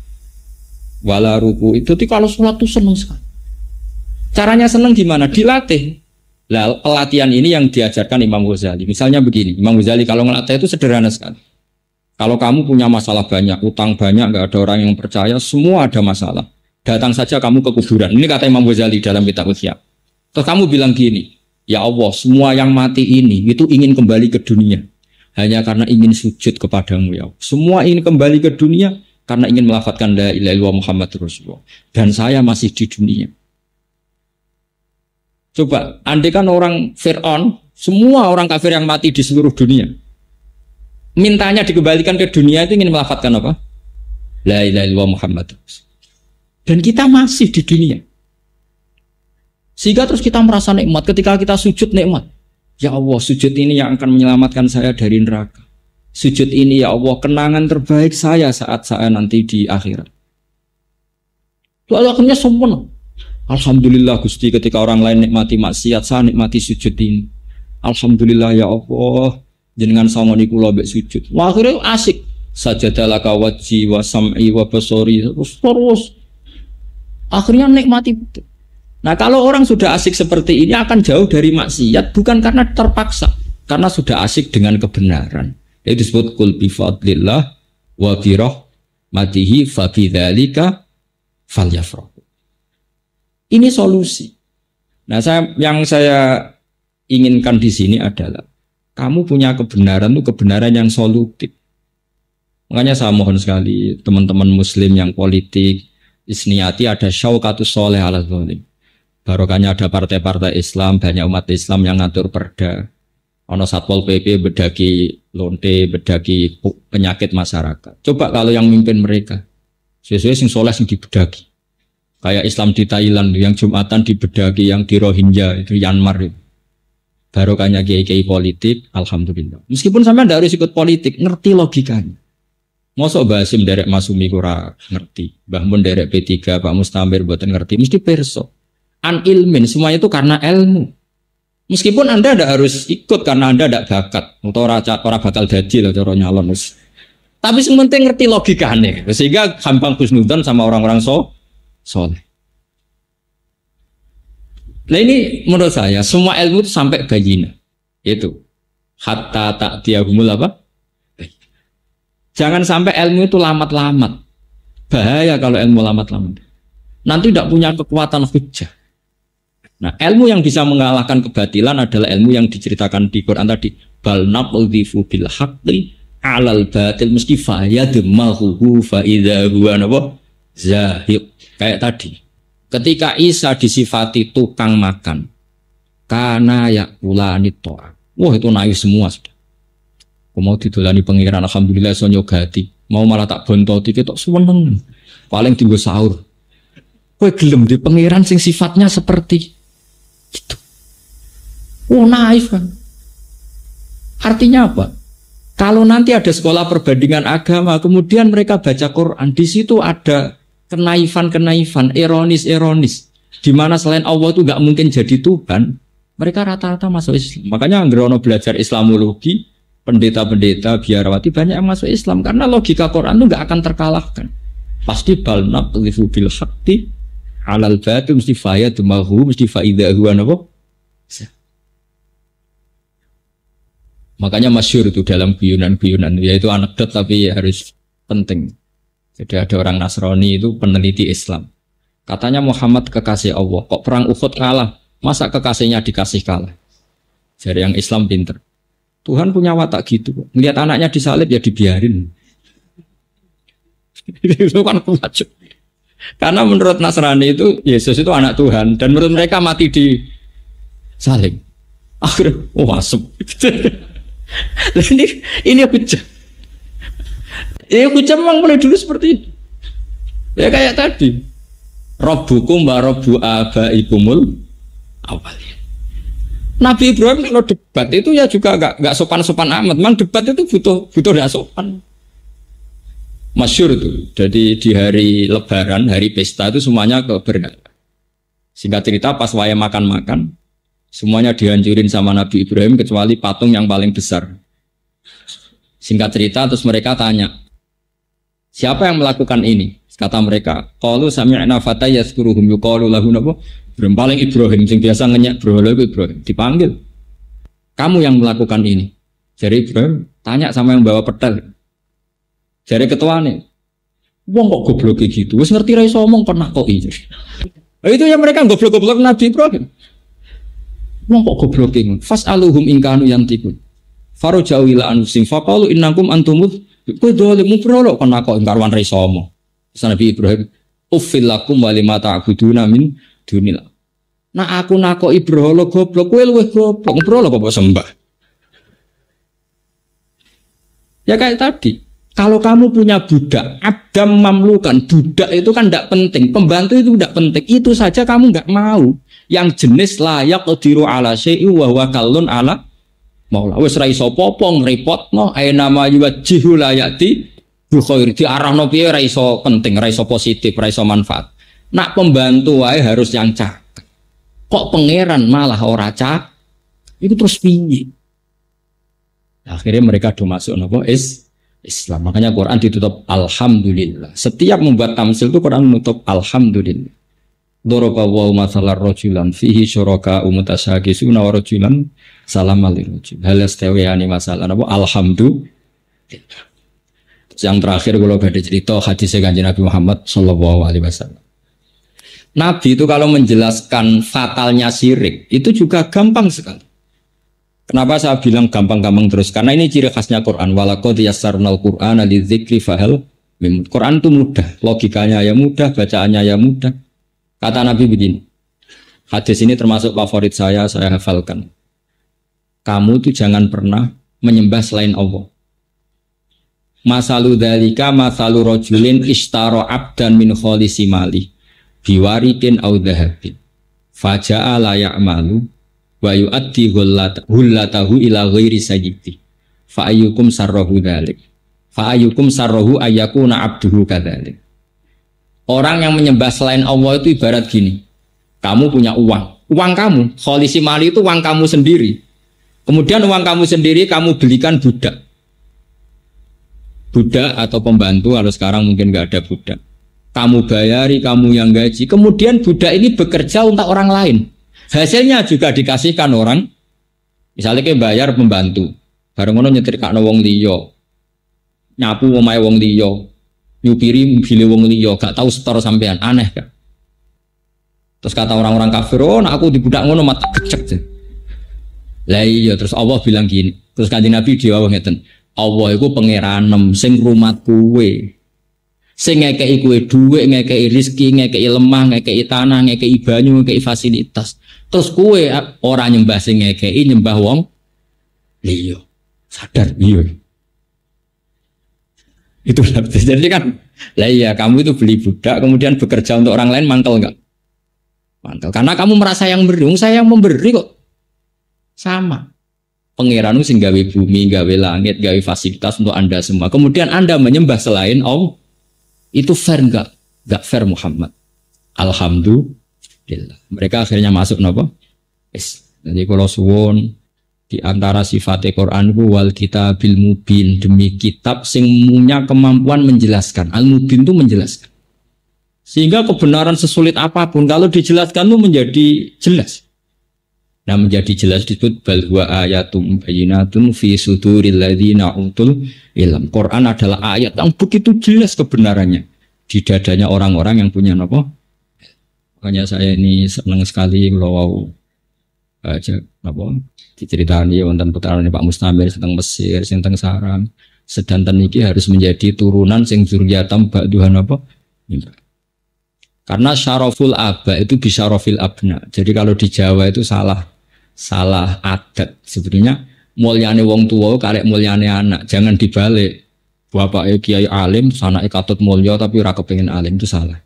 Wala ruku itu kalau sholat itu seneng sekali. Caranya seneng gimana? Dilatih. Lah pelatihan ini yang diajarkan Imam Ghazali. Misalnya begini, Imam Ghazali kalau ngelatih itu sederhana sekali. Kalau kamu punya masalah banyak, utang banyak, nggak ada orang yang percaya, semua ada masalah. Datang saja kamu ke kuburan. Ini kata Imam Ghazali dalam kitab Ihya. Terus kamu bilang gini, ya Allah, semua yang mati ini itu ingin kembali ke dunia. Hanya karena ingin sujud kepadamu ya Allah. Semua ingin kembali ke dunia karena ingin melafadzkan la ilaha illallah Muhammadur Rasulullah. Dan saya masih di dunia. Coba, andai kan orang Fir'aun, semua orang kafir yang mati di seluruh dunia, mintanya dikembalikan ke dunia itu ingin melafadzkan apa? La ilaha illallah Muhammadur Rasulullah. Dan kita masih di dunia. Sehingga terus kita merasa nikmat ketika kita sujud nikmat. Ya Allah, sujud ini yang akan menyelamatkan saya dari neraka. Sujud ini ya Allah, kenangan terbaik saya saat saya nanti di akhirat. Lalu akhirnya sempurna. Alhamdulillah Gusti, ketika orang lain nikmati maksiat, saya nikmati sujud ini. Alhamdulillah ya Allah, jenengan sangoni kula mbek sujud. Wah, akhirnya asik. Sajadalaka wajhi wa sam'i wa basori. Terus. Akhirnya nikmati betul. Nah kalau orang sudah asik seperti ini akan jauh dari maksiat, bukan karena terpaksa, karena sudah asik dengan kebenaran. Itu disebut qul bi fadlillah wa bi rahmatihi fa bidzalika falyafrahu. Ini solusi. Nah yang saya inginkan di sini adalah kamu punya kebenaran itu kebenaran yang solutif. Makanya saya mohon sekali teman-teman muslim yang politik isniati ada syaukatus soleh ala zalim. Barokahnya ada partai-partai Islam, banyak umat Islam yang ngatur perda. Ono Satpol PP bedagi lonte, bedagi penyakit masyarakat. Coba kalau yang mimpin mereka, sesuai sing soleh sing dibedagi. Kayak Islam di Thailand yang Jumatan dibedagi, yang di Rohingya itu Myanmar itu. Barokahnya kiai-kiai politik, alhamdulillah. Meskipun sampai tidak harus ikut politik, ngerti logikanya. Mosok Mbah Hasim derek Masumi kurang ngerti, Mbah Mun derek P3, Pak Mustamir mboten ngerti, mesti perso. An ilmin, semuanya itu karena ilmu. Meskipun Anda tidak harus ikut karena Anda tidak bakat, atau orang bakal jadi lah cara nyalon. Tapi sementing ngerti logikanya, sehingga gampang husnudzon sama orang-orang soleh. Nah ini menurut saya semua ilmu itu sampai bayina, itu hatta tak diagumul apa? Jangan sampai ilmu itu lamat-lamat. Bahaya kalau ilmu lamat-lamat. Nanti tidak punya kekuatan hujjah. Nah, ilmu yang bisa mengalahkan kebatilan adalah ilmu yang diceritakan di Quran tadi. Bal naqdhifu bil haqqi 'alal batil mesti fayadmahu fa idza huwa zahiq. Kayak tadi. Ketika Isa disifati tukang makan, kana yakulani to'a. Wah, itu naif semua sudah. Mau didolani pengiran alhamdulillah iso nyogati. Mau malah tak bontoti ketok seneng. Paling tinggal sahur. Kowe gelem di pengiran sing sifatnya seperti itu. Oh naif kan. Artinya apa? Kalau nanti ada sekolah perbandingan agama, kemudian mereka baca Quran, di situ ada kenaifan-kenaifan, ironis-ironis, di mana selain Allah itu nggak mungkin jadi Tuhan, mereka rata-rata masuk Islam. Makanya Anggrono belajar Islamologi, pendeta-pendeta, biarawati banyak yang masuk Islam karena logika Quran itu nggak akan terkalahkan. Pasti balnab lifu bil hakti alal batu mesti fayat mahu mesti faidahu anabo. Makanya masyhur itu dalam guyonan-guyonan, yaitu anekdot tapi harus penting. Jadi ada orang Nasrani itu peneliti Islam. Katanya Muhammad kekasih Allah. Kok perang Uhud kalah? Masa kekasihnya dikasih kalah? Jadi yang Islam pinter. Tuhan punya watak gitu. Melihat anaknya disalib ya dibiarin. Itu kan kuat. Karena menurut Nasrani itu Yesus itu anak Tuhan dan menurut mereka mati di salib. Akhirnya asem. Ini hujah. Ya hujah memang mulai dulu seperti itu. Ya kayak tadi. Rabbukum wa rabbu abaikumul awalin. Nabi Ibrahim kalau debat itu ya juga nggak sopan-sopan amat. Memang debat itu butuh nggak sopan. Masyhur itu. Jadi di hari Lebaran, hari pesta itu semuanya keberhala. Singkat cerita pas waya makan-makan, semuanya dihancurin sama Nabi Ibrahim kecuali patung yang paling besar. Singkat cerita terus mereka tanya, siapa yang melakukan ini? Kata mereka, qalu sami'na fata yazkuruhum yuqalu lahu napa? Ibrahim paling Ibrahim sing biasa ngenyek berhala Ibrahim dipanggil. Kamu yang melakukan ini. Jadi Ibrahim tanya sama yang bawa pedang. Jadi ketuane, wong kok goblok gitu. Wis ngerti ra iso omong kok nakoki. Itu ya mereka goblok-goblok Nabi Ibrahim. Wong kok goblok iki. Fas'aluhum in kanu yantikun. Farajau ila anusim faqalu innakum antumud kowe dolim berhala kok nakoki karwan ra iso omong. Nabi Ibrahim, uffil lakum wa lima ta'buduna min dunillah. Nah aku nakoki berhala goblok, kowe luwih goblok. Berhala kok mbok sembah. Ya kayak tadi, kalau kamu punya budak, abdam mamlukan, budak itu kan tidak penting, pembantu itu tidak penting, itu saja kamu nggak mau. Yang jenis layak qadiru ala syai'i wa huwa kallun ala maula. Wis ra iso popong repotno, aina ma yuwajjihu layati bukhair di arah nopi ra iso penting, ra iso positif, ra iso manfaat. Nak pembantu wae harus yang cakep. Kok pangeran malah ora cakep? Itu terus piye? Akhirnya mereka do masuk napa Islam. Makanya Quran ditutup alhamdulillah. Setiap membuat tamsil itu Quran menutup alhamdulillah. Daraba wa masalar rajulan fihi syuraka umutasyagisuna wa rajulan salamal lirajul. Hal yastawiyani masalah napa alhamdulillah. Yang terakhir kalau ada cerita hadisnya Kanjeng Nabi Muhammad Shallallahu Alaihi Wasallam. Nabi itu kalau menjelaskan fatalnya syirik itu juga gampang sekali. Kenapa saya bilang gampang-gampang terus? Karena ini ciri khasnya Quran. Walaqad yassarnal Qur'ana lidzikri fahal mim. Quran itu mudah, logikanya ya mudah, bacaannya ya mudah. Kata Nabi begini. Hadis ini termasuk favorit saya hafalkan. Kamu itu jangan pernah menyembah selain Allah. Masalu dalika masalu rojulin ishtaro abdan min kholisi mali biwarikin au dhahabin faja'a la ya'malu wa yu'addi hullatahu ila ghairi sayyidi fa ayyukum sarrahu dhalik fa ayyukum sarrahu ayyakuna abduhu kadhalik. Orang yang menyembah selain Allah itu ibarat gini, kamu punya uang kamu, kholisi mali itu uang kamu sendiri, kemudian uang kamu sendiri kamu belikan budak atau pembantu, kalau sekarang mungkin nggak ada budak. Kamu bayari, kamu yang gaji. Kemudian budak ini bekerja untuk orang lain. Hasilnya juga dikasihkan orang. Misalnya kayak bayar pembantu, bareng ngono nyetrikakno wong liya, nyapu omahe wong liya, nyupiri mobil wong liya, gak tahu setor sampean, aneh kan? Terus kata orang-orang kafir, oh nah aku di budak ngono mata kecek. Lah iya, terus Allah bilang gini. Terus Kanjeng Nabi dijawab ngeten. Allah itu pengeranem sing rumat kuwe, sing ngekei kuwe duit, ngekei rizki, ngekei lemah, ngekei tanah, ngekei banyu, ngekei fasilitas. Terus kuwe orang nyembah sing ngekei, nyembah wong liya. Sadar iya. Itu jadi kan, lah iya kamu itu beli budak kemudian bekerja untuk orang lain, mangkel enggak? Mangkel. Karena kamu merasa yang beri, saya yang memberi kok. Sama. Pangeran sing gawe bumi, gawe langit, gawe fasilitas untuk Anda semua. Kemudian Anda menyembah selain Allah. Itu fair enggak? Enggak fair Muhammad. Alhamdulillah. Mereka akhirnya masuk napa? Jadi kalau suwun di antara sifat Quran wal kitabil mubin, demi kitab sing punya kemampuan menjelaskan. Al mubin itu menjelaskan. Sehingga kebenaran sesulit apapun kalau dijelaskan itu menjadi jelas. Nah menjadi jelas disebut bal huwa ayatum bayyinatun fi suduril ladzina utul ilm. Quran adalah ayat yang begitu jelas kebenarannya di dadanya orang-orang yang punya apa? Makanya saya ini senang sekali kalau baca apa diceritani wonten putrane Pak Mustamir tentang Mesir, tentang Sarang. sedanten iki harus menjadi turunan sing zuriatam ba'duhan apa? Karena syaraful aba itu bisyarafil abna. Jadi kalau di Jawa itu salah adat. Sebenarnya mulyane wong tua karek mulyane anak. Jangan dibalik. Bapaknya kiai alim, anaknya katut mulya tapi ora kepengin alim, itu salah.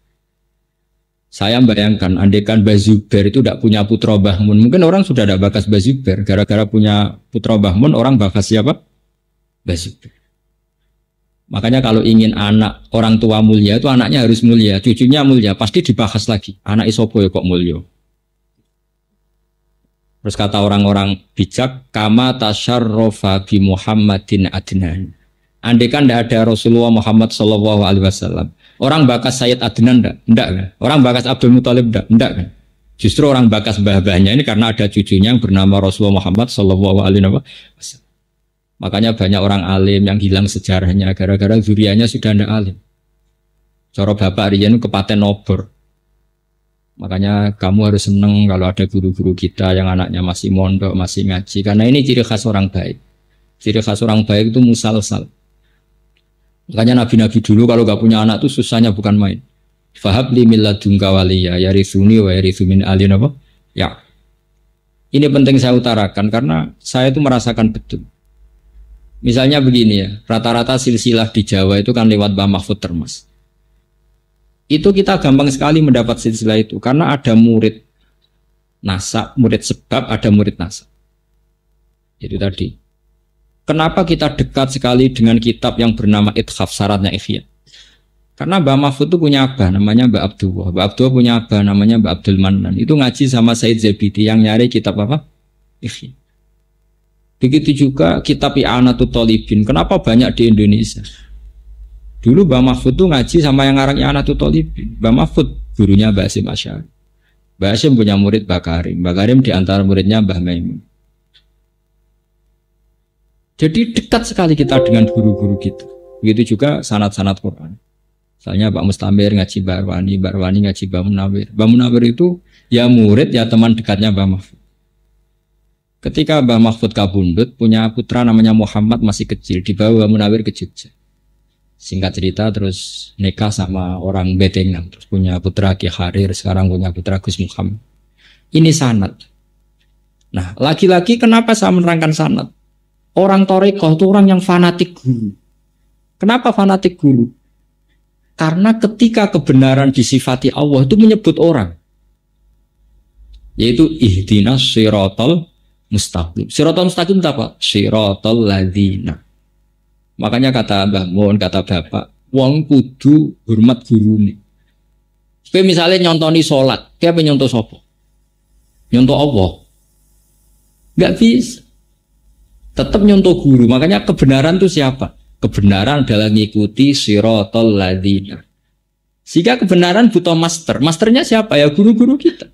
Saya bayangkan, andaikan Mbah Zubair itu tidak punya putra Mbah Mun, mungkin orang sudah tidak bakas Mbah Zubair. Gara-gara punya putra Mbah Mun, orang bakas siapa? Mbah Zubair. Makanya kalau ingin anak orang tua mulia itu anaknya harus mulia, cucunya mulia, pasti dibahas lagi. Anak isopo ya kok mulia. Terus kata orang-orang bijak, kama tasyarrafa bi Muhammadin adnan. Andaikan tidak ada Rasulullah Muhammad SAW, orang bakas Sayyid Adnan enggak kan? Orang bakas Abdul Muthalib enggak kan? Justru orang bakas mbah-mbahnya ini karena ada cucunya yang bernama Rasulullah Muhammad SAW. Makanya banyak orang alim yang hilang sejarahnya gara-gara zurianya sudah tidak alim. Cara bapak Rian kepaten obor. Makanya kamu harus seneng kalau ada guru-guru kita yang anaknya masih mondok, masih ngaji. Karena ini ciri khas orang baik. Ciri khas orang baik itu musalsal. Makanya nabi-nabi dulu kalau gak punya anak itu susahnya bukan main. Fahab li min ladunka waliya yarithuni wa yarithu min ali apa? Ya. Ini penting saya utarakan karena saya itu merasakan betul. Misalnya begini ya, rata-rata silsilah di Jawa itu kan lewat Mbah Mahfud Termas. Itu kita gampang sekali mendapat silsilah itu karena ada murid nasab, murid sebab, ada murid nasab. Itu tadi. Kenapa kita dekat sekali dengan kitab yang bernama Ithaf Syaratnya Ikhya? Karena Mbah Mahfud itu punya abah namanya Mbah Abdullah. Mbah Abdullah punya abah namanya Mbah Abdul Manan. Itu ngaji sama Said Zabidi yang nyari kitab apa? Ikhya. Begitu juga kitab I'anatul Thalibin. Kenapa banyak di Indonesia? Dulu Mbah Mahfud itu ngaji sama yang ngarang I'anatul Thalibin. Mbah Mahfud gurunya Mbah Hasyim Asy'ari. Mbah Hasyim punya murid Mbah Karim. Mbah Karim di antara muridnya Mbah Maimun. Jadi dekat sekali kita dengan guru-guru kita. Begitu juga sanad-sanad Quran. Misalnya Pak Mustamir ngaji Mbah Arwani, Mbah Arwani ngaji Mbah Munawir. Mbah Munawir itu ya murid ya teman dekatnya Mbah Mahfud. Ketika Mbah Mahfud kabundut punya putra namanya Muhammad masih kecil, dibawa Mbah Munawir ke Jogja. Singkat cerita terus nikah sama orang Betengan, terus punya putra Ki Harir, sekarang punya putra Gus Muhammad. Ini sanad. Nah, lagi-lagi kenapa saya menerangkan sanad? Orang Torekoh itu orang yang fanatik guru. Kenapa fanatik guru? Karena ketika kebenaran disifati Allah itu menyebut orang. Yaitu ihdinas siratal mustaqim. Siratal mustaqim itu apa? Siratal ladzina. Makanya kata Mbah Mun, kata Bapak, wong kudu hormat guru nih. Supaya misalnya nyontoni sholat, kayak nyontoh sopo? Nyontoh Allah. Gak bisa. Tetap nyontoh guru. Makanya kebenaran itu siapa? Kebenaran adalah ngikuti siratal ladzina. Sehingga kebenaran butuh master. Masternya siapa? Ya guru-guru kita.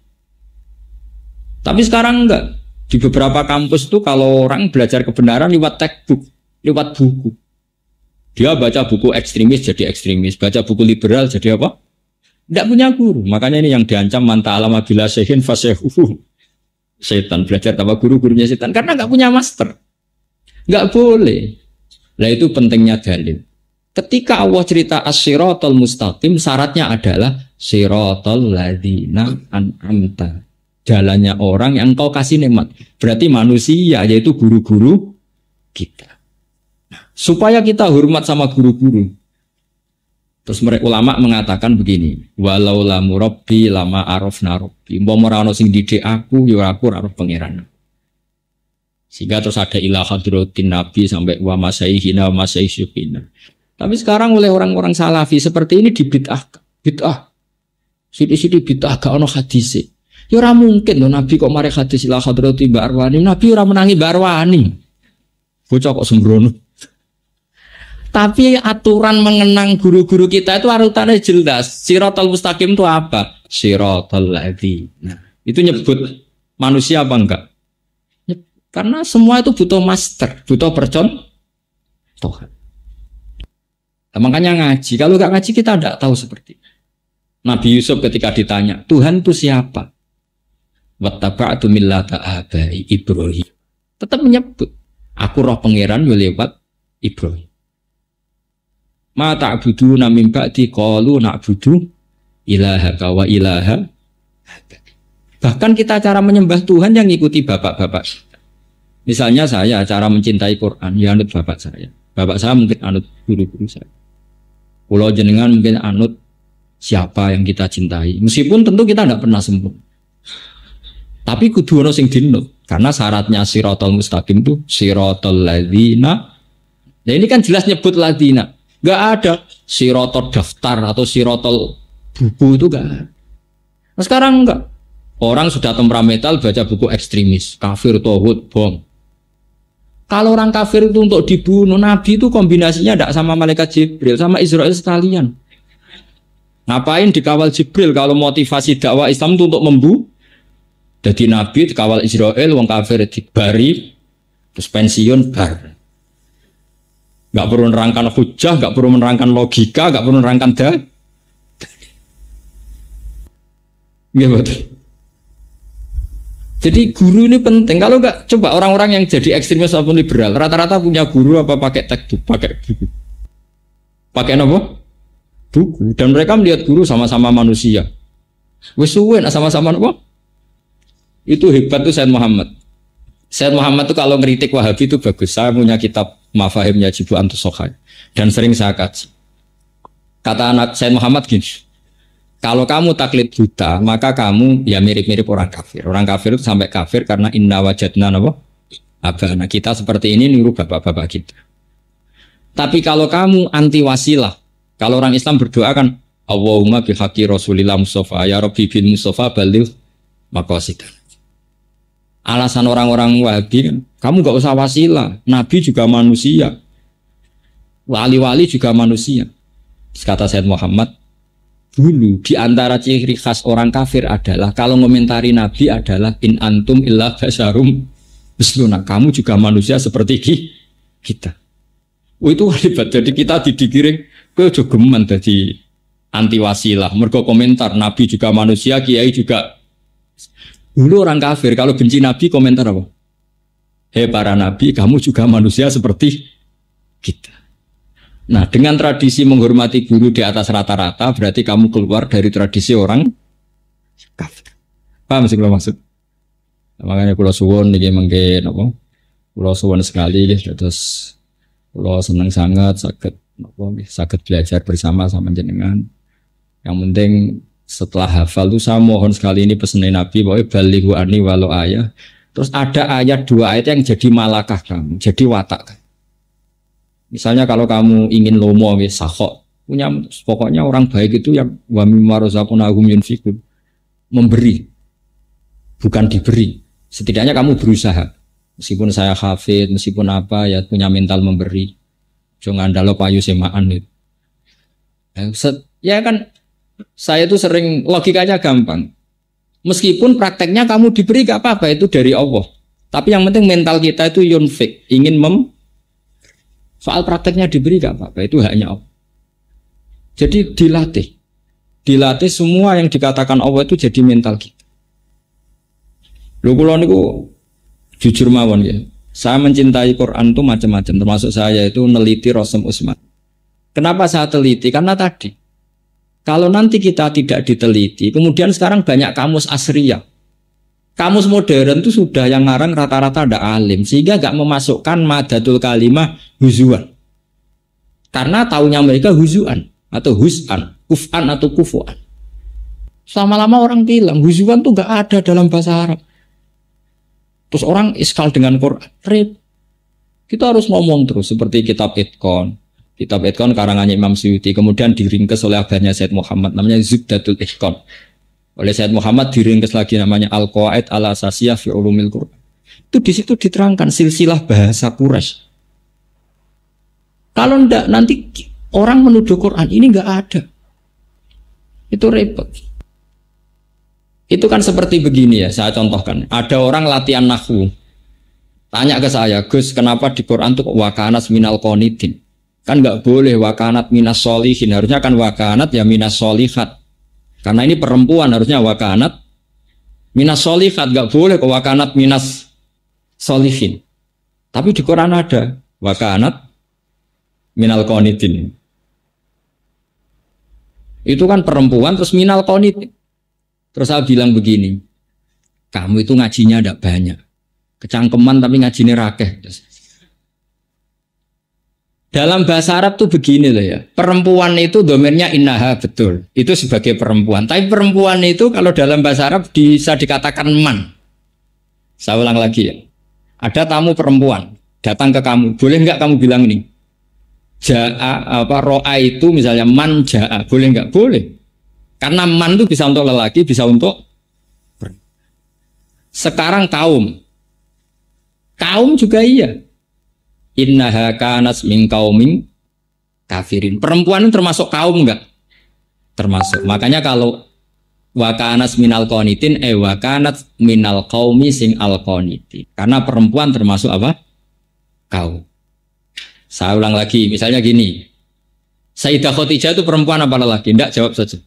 Tapi sekarang enggak. Di beberapa kampus itu kalau orang belajar kebenaran lewat textbook, lewat buku. Dia baca buku ekstremis jadi ekstremis, baca buku liberal jadi apa? Enggak punya guru. Makanya ini yang diancam man ta'allama bila syai'in fasyai'uhu. Setan belajar sama guru-gurunya setan karena enggak punya master. Enggak boleh. Nah itu pentingnya dalil. Ketika Allah cerita as-siratal mustaqim, syaratnya adalah siratal ladzina an'amta. Jalannya orang yang engkau kasih nikmat. Berarti manusia, yaitu guru-guru kita. Supaya kita hormat sama guru-guru. Terus mereka ulama mengatakan begini, walau lamu rabbi lama arafna rabbi. Mbok ora ono sing didik aku, ya aku ora pangeran. Sehingga terus ada ilah hadratin Nabi sampai wa masaihina wa masaisyukina. Tapi sekarang oleh orang-orang salafi seperti ini dibid'ahkan. Bid'ah. Sidi-sidi bid'ah gak ono hadis. Ya ora mungkin loh Nabi kok mari hadis ilah hadratin Mbak Arwani. Nabi ora menangi Mbak Arwani. Bocah kok sembrono. Tapi aturan mengenang guru-guru kita itu arutannya jelas. Siratal mustaqim itu apa? Siratal ladzina. Itu nyebut manusia apa enggak? Karena semua itu butuh master, butuh percontohan. Nah, makanya ngaji. Kalau nggak ngaji kita tidak tahu seperti itu. Nabi Yusuf ketika ditanya, Tuhan itu siapa? Wattaba'tu millata abai Ibrahim. Tetap menyebut, aku roh pangeran lewat Ibrahim. Ma ta'buduna min ba'di qalu na'budu ilahaka wa ilaha. Bahkan kita cara menyembah Tuhan yang ngikuti bapak-bapak. Misalnya saya cara mencintai Quran, ya anut bapak saya. Bapak saya mungkin anut guru-guru saya. Pulau jenengan mungkin anut siapa yang kita cintai. Meskipun tentu kita tidak pernah sempurna. Tapi kudu ono sing dinut. Karena syaratnya siratal mustaqim itu siratal ladzina. Ya ini kan jelas nyebut ladzina. Gak ada siratal daftar atau siratal buku itu gak ada. Nah, sekarang enggak. Orang sudah temperamental baca buku ekstremis, kafir, tauhid, bom. Kalau orang kafir itu untuk dibunuh, Nabi itu kombinasinya tidak sama malaikat Jibril, sama Israel sekalian. Ngapain dikawal Jibril kalau motivasi dakwah Islam itu untuk membunuh? Jadi Nabi dikawal Israel, wong kafir dibari, terus pensiun bar. Gak perlu menerangkan hujah, gak perlu menerangkan logika, gak perlu menerangkan dalil. Iya betul. Jadi guru ini penting. Kalau enggak, coba orang-orang yang jadi ekstremis ataupun liberal, rata-rata punya guru apa pakai textbook, pakai buku. Pakai apa? Buku. Dan mereka melihat guru sama-sama manusia. Wes suwe sama-sama apa? Itu hebat tuh Sayyid Muhammad. Sayyid Muhammad tuh kalau ngeritik Wahabi itu bagus. Saya punya kitab Mafahimnya Jibu Antus Sokhai dan sering saya kaji. Kata anak Sayyid Muhammad gini, kalau kamu taklid buta, maka kamu ya mirip-mirip orang kafir. Orang kafir itu sampai kafir karena inna wajadna apa? Abana kita seperti ini niru bapak-bapak kita. Tapi kalau kamu anti wasilah, kalau orang Islam berdoa kan Allahumma bihaqi Rasulillah Mustafa ya Rabbi bin Mustafa baligh maqasidana. Alasan orang-orang Wahabi kan, kamu gak usah wasilah, Nabi juga manusia, wali-wali juga manusia. Kata Sayyid Muhammad, dulu di antara ciri khas orang kafir adalah kalau komentari Nabi adalah in antum illa basyarum misluna, kamu juga manusia seperti kita. Oh, itu hebat. Jadi kita didikiring ke jogeman jadi anti wasilah. Mergo komentar Nabi juga manusia, kiai juga. Dulu orang kafir kalau benci Nabi komentar apa? Hei para Nabi, kamu juga manusia seperti kita. Nah, dengan tradisi menghormati guru di atas rata-rata, berarti kamu keluar dari tradisi orang kafir. Paham sih kalau maksud? Makanya Pulau Suwon ini mungkin apa? Pulau Suwon sekali, terus Pulau senang sangat, sakit belajar bersama sama jenengan. Yang penting setelah hafal itu saya mohon sekali ini pesanin Nabi bahwa balighu ani walau ayat. Terus ada ayat 2 ayat yang jadi malakah kamu, jadi watak. Misalnya kalau kamu ingin lomo sahok, punya pokoknya orang baik itu yang wa mimma razaqnahum yunfiqun, memberi bukan diberi. Setidaknya kamu berusaha. Meskipun saya hafid, meskipun apa ya punya mental memberi. Jangan ngandalo payu semaan itu. Ya kan saya itu sering logikanya gampang. Meskipun prakteknya kamu diberi gak apa-apa, itu dari Allah. Tapi yang penting mental kita itu yunfik, ingin soal prakteknya diberi gak apa-apa, itu haknya Allah. Jadi dilatih semua yang dikatakan Allah itu jadi mental kita. Lho kula niku jujur mawon ya. Saya mencintai Quran itu macam-macam, termasuk saya itu neliti Rasul Utsman. Kenapa saya teliti? Karena tadi kalau nanti kita tidak diteliti, kemudian sekarang banyak kamus asriyah. Kamus modern itu sudah yang ngarang rata-rata ada alim, sehingga gak memasukkan madatul kalimah huzuan. Karena taunya mereka huzuan atau huz'an, kuf'an atau kufu'an. Lama-lama orang bilang huzuan itu gak ada dalam bahasa Arab. Terus orang iskal dengan Quran. Kita harus ngomong terus seperti kitab Itqan. Kitab Itqan karangannya Imam Suyuti, kemudian diringkes oleh abahnya Sayyid Muhammad, namanya Zubdatul Itqan. Oleh Sayyid Muhammad diringkes lagi namanya Al-Qawaid Al-Asasiyah fi Ulumil Quran. Itu di situ diterangkan silsilah bahasa Quraisy. Kalau ndak nanti orang menuduh Quran ini nggak ada. Itu repot. Itu kan seperti begini ya, saya contohkan. Ada orang latihan nahwu. Tanya ke saya, Gus, kenapa di Quran tuh wakanas minal qonitin? Kan nggak boleh wakanat minas solihin, harusnya kan wakanat ya minas solihat. Karena ini perempuan harusnya wakanat minas solihat, nggak boleh ke wakanat minas solihin. Tapi di Quran ada wakanat minal qonitin. Itu kan perempuan terus minal qanitin. Terus saya bilang begini, kamu itu ngajinya tidak banyak, kecangkeman tapi ngajinya rakeh. Dalam bahasa Arab tuh begini loh ya, perempuan itu domainnya innaha, betul, itu sebagai perempuan. Tapi perempuan itu kalau dalam bahasa Arab bisa dikatakan man. Saya ulang lagi ya, ada tamu perempuan datang ke kamu, boleh nggak kamu bilang ini jaa apa roa itu misalnya man jaa, boleh nggak? Boleh, karena man itu bisa untuk lelaki, bisa untuk. Sekarang kaum juga iya. Innaha kanas min qaumin kafirin. Perempuan itu termasuk kaum enggak? Termasuk. Makanya kalau wa kanas minal qanitin wa kanat minal qaumi sing al qanitin. Karena perempuan termasuk apa? Kaum. Saya ulang lagi, misalnya gini. Sayyidah Khadijah itu perempuan apa lelaki? Enggak, jawab saja.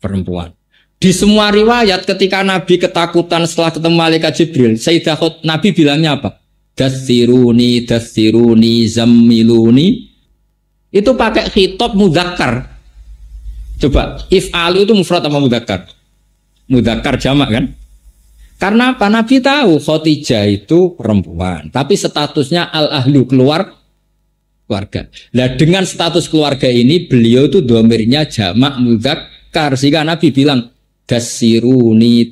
Perempuan. Di semua riwayat ketika Nabi ketakutan setelah ketemu malaikat Jibril, Sayyidah Nabi bilangnya apa? Dassiruni, zammiluni. Itu pakai khitab mudzakkar. Coba, if'alu itu mufrad apa mudzakkar? Mudzakkar jamak kan? Karena apa? Nabi tahu Khadijah itu perempuan, tapi statusnya al-ahlu, keluarga. Nah, dengan status keluarga ini beliau itu dhamirnya jamak mudzakkar, sehingga Nabi bilang dassiruni,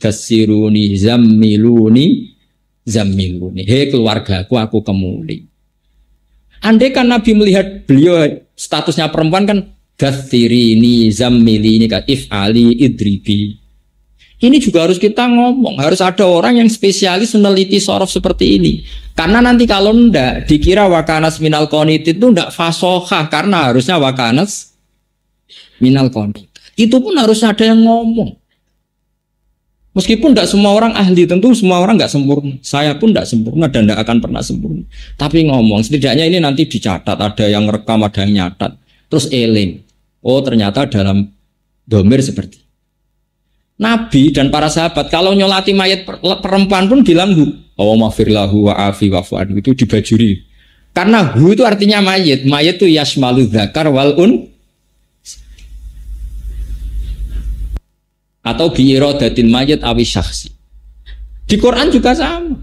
zammiluni, hei keluargaku, aku kemuli. Andai kan Nabi melihat beliau statusnya perempuan kan dassirini, zammilini, if'ali, idribi. Ini juga harus kita ngomong, harus ada orang yang spesialis meneliti sorof seperti ini. Karena nanti kalau ndak dikira wakanas minal qanit itu ndak fasohah, karena harusnya wakanas minal qanit. Itu pun harus ada yang ngomong. Meskipun tidak semua orang ahli, tentu semua orang nggak sempurna. Saya pun tidak sempurna dan tidak akan pernah sempurna. Tapi ngomong, setidaknya ini nanti dicatat, ada yang rekam, ada yang nyatat. Terus eling. Oh ternyata dalam domir seperti Nabi dan para sahabat kalau nyolati mayat perempuan pun bilang hu. Oh mafirlahu wa afi wa fu'ad, itu dibajuri. Karena hu itu artinya mayat. Mayat itu yasmalu dzakar wal atau biiradatil mayit awi syakhsi. Di Quran juga sama.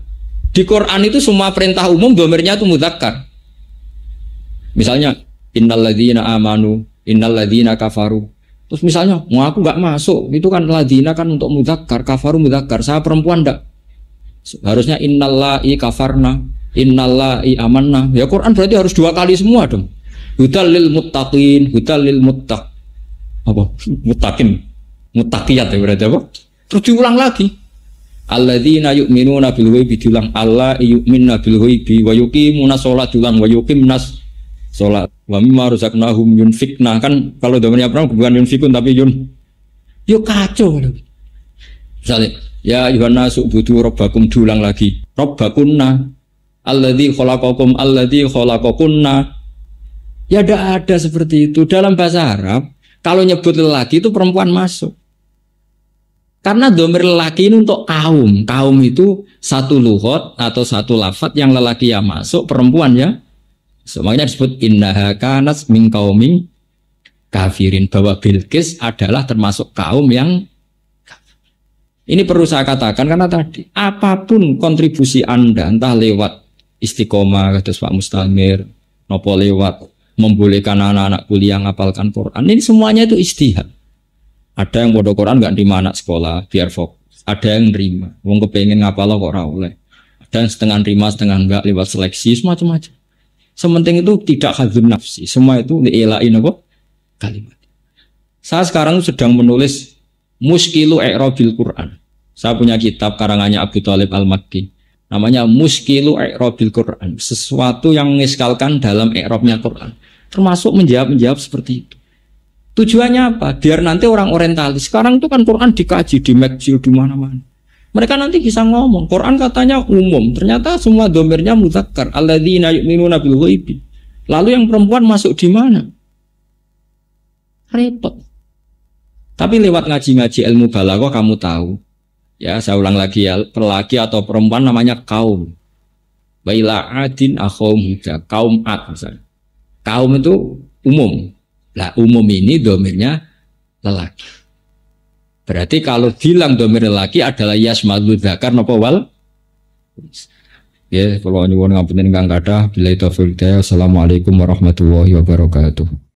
Di Quran itu semua perintah umum domirnya itu mudzakkar. Misalnya innalladzina amanu, innalladzina kafaru. Terus misalnya, mau aku nggak masuk, itu kan ladzina kan untuk mudzakkar, kafaru mudzakkar. Saya perempuan enggak. Harusnya innallahi kafarna, innallahi amanna. Ya Quran berarti harus dua kali semua dong. Hudal lil muttaqin, hudal lil muttaq. Apa? Muttaqin. Muttaqiyat ya berarti apa? Terus diulang lagi. Alladzina yu'minuna bil ghaibi, diulang Allah yu'minuna bil ghaibi wa yuqimuna sholat, diulang wa yuqimunas sholat wa mimma razaqnahum yunfikna. Kan kalau domennya perang bukan yunfikun tapi yuk kacau. Misalnya ya Yohana subudu rabbakum, diulang lagi rabbakunna alladzi khalaqakunna. Ya ada seperti itu dalam bahasa Arab. Kalau nyebut lelaki itu perempuan masuk. Karena domir lelaki ini untuk kaum. Kaum itu satu lughot atau satu lafadz yang lelaki yang masuk, perempuan ya. Makanya disebut innaha kanas min qaumin kafirin, bahwa Bilqis adalah termasuk kaum yang kafir. Ini perlu saya katakan karena tadi apapun kontribusi Anda, entah lewat istiqomah terus Pak Mustamir, nopo lewat membolehkan anak-anak kuliah ngapalkan Quran, ini semuanya itu ijtihad. Ada yang bodoh Quran nggak terima anak sekolah biar fokus, ada yang nerima, wong kepengen ngapal kok ora oleh, ada yang setengah nerima setengah enggak lewat seleksi, semacam-macam. Sementing itu tidak hadzun nafsi, semua itu dielain apa kalimat. Saya sekarang sedang menulis Muskilu I'rabil Quran. Saya punya kitab karangannya Abu Thalib Al-Makki, namanya Muskilu I'rabil Quran, sesuatu yang mengiskalkan dalam i'rabnya Quran, termasuk menjawab seperti itu. Tujuannya apa? Biar nanti orang orientalis, sekarang itu kan Quran dikaji di McGill di mana-mana. Mereka nanti bisa ngomong, Quran katanya umum, ternyata semua domirnya mudzakkar, alladzina yu'minuna bil ghaibi. Lalu yang perempuan masuk di mana? Repot. Tapi lewat ngaji-ngaji ilmu balaghah kamu tahu. Ya, saya ulang lagi ya, lelaki atau perempuan namanya kaum. Baila adin akhum huda, kaum ad misalnya. Kaum itu umum. Lah umum ini domirnya lelaki. Berarti kalau bilang domir lelaki adalah yasmalu dzakar napa wal. Ya, kalau nyuwun ngapunten ingkang kathah, billahi taufiq hidayah. Assalamualaikum warahmatullahi wabarakatuh.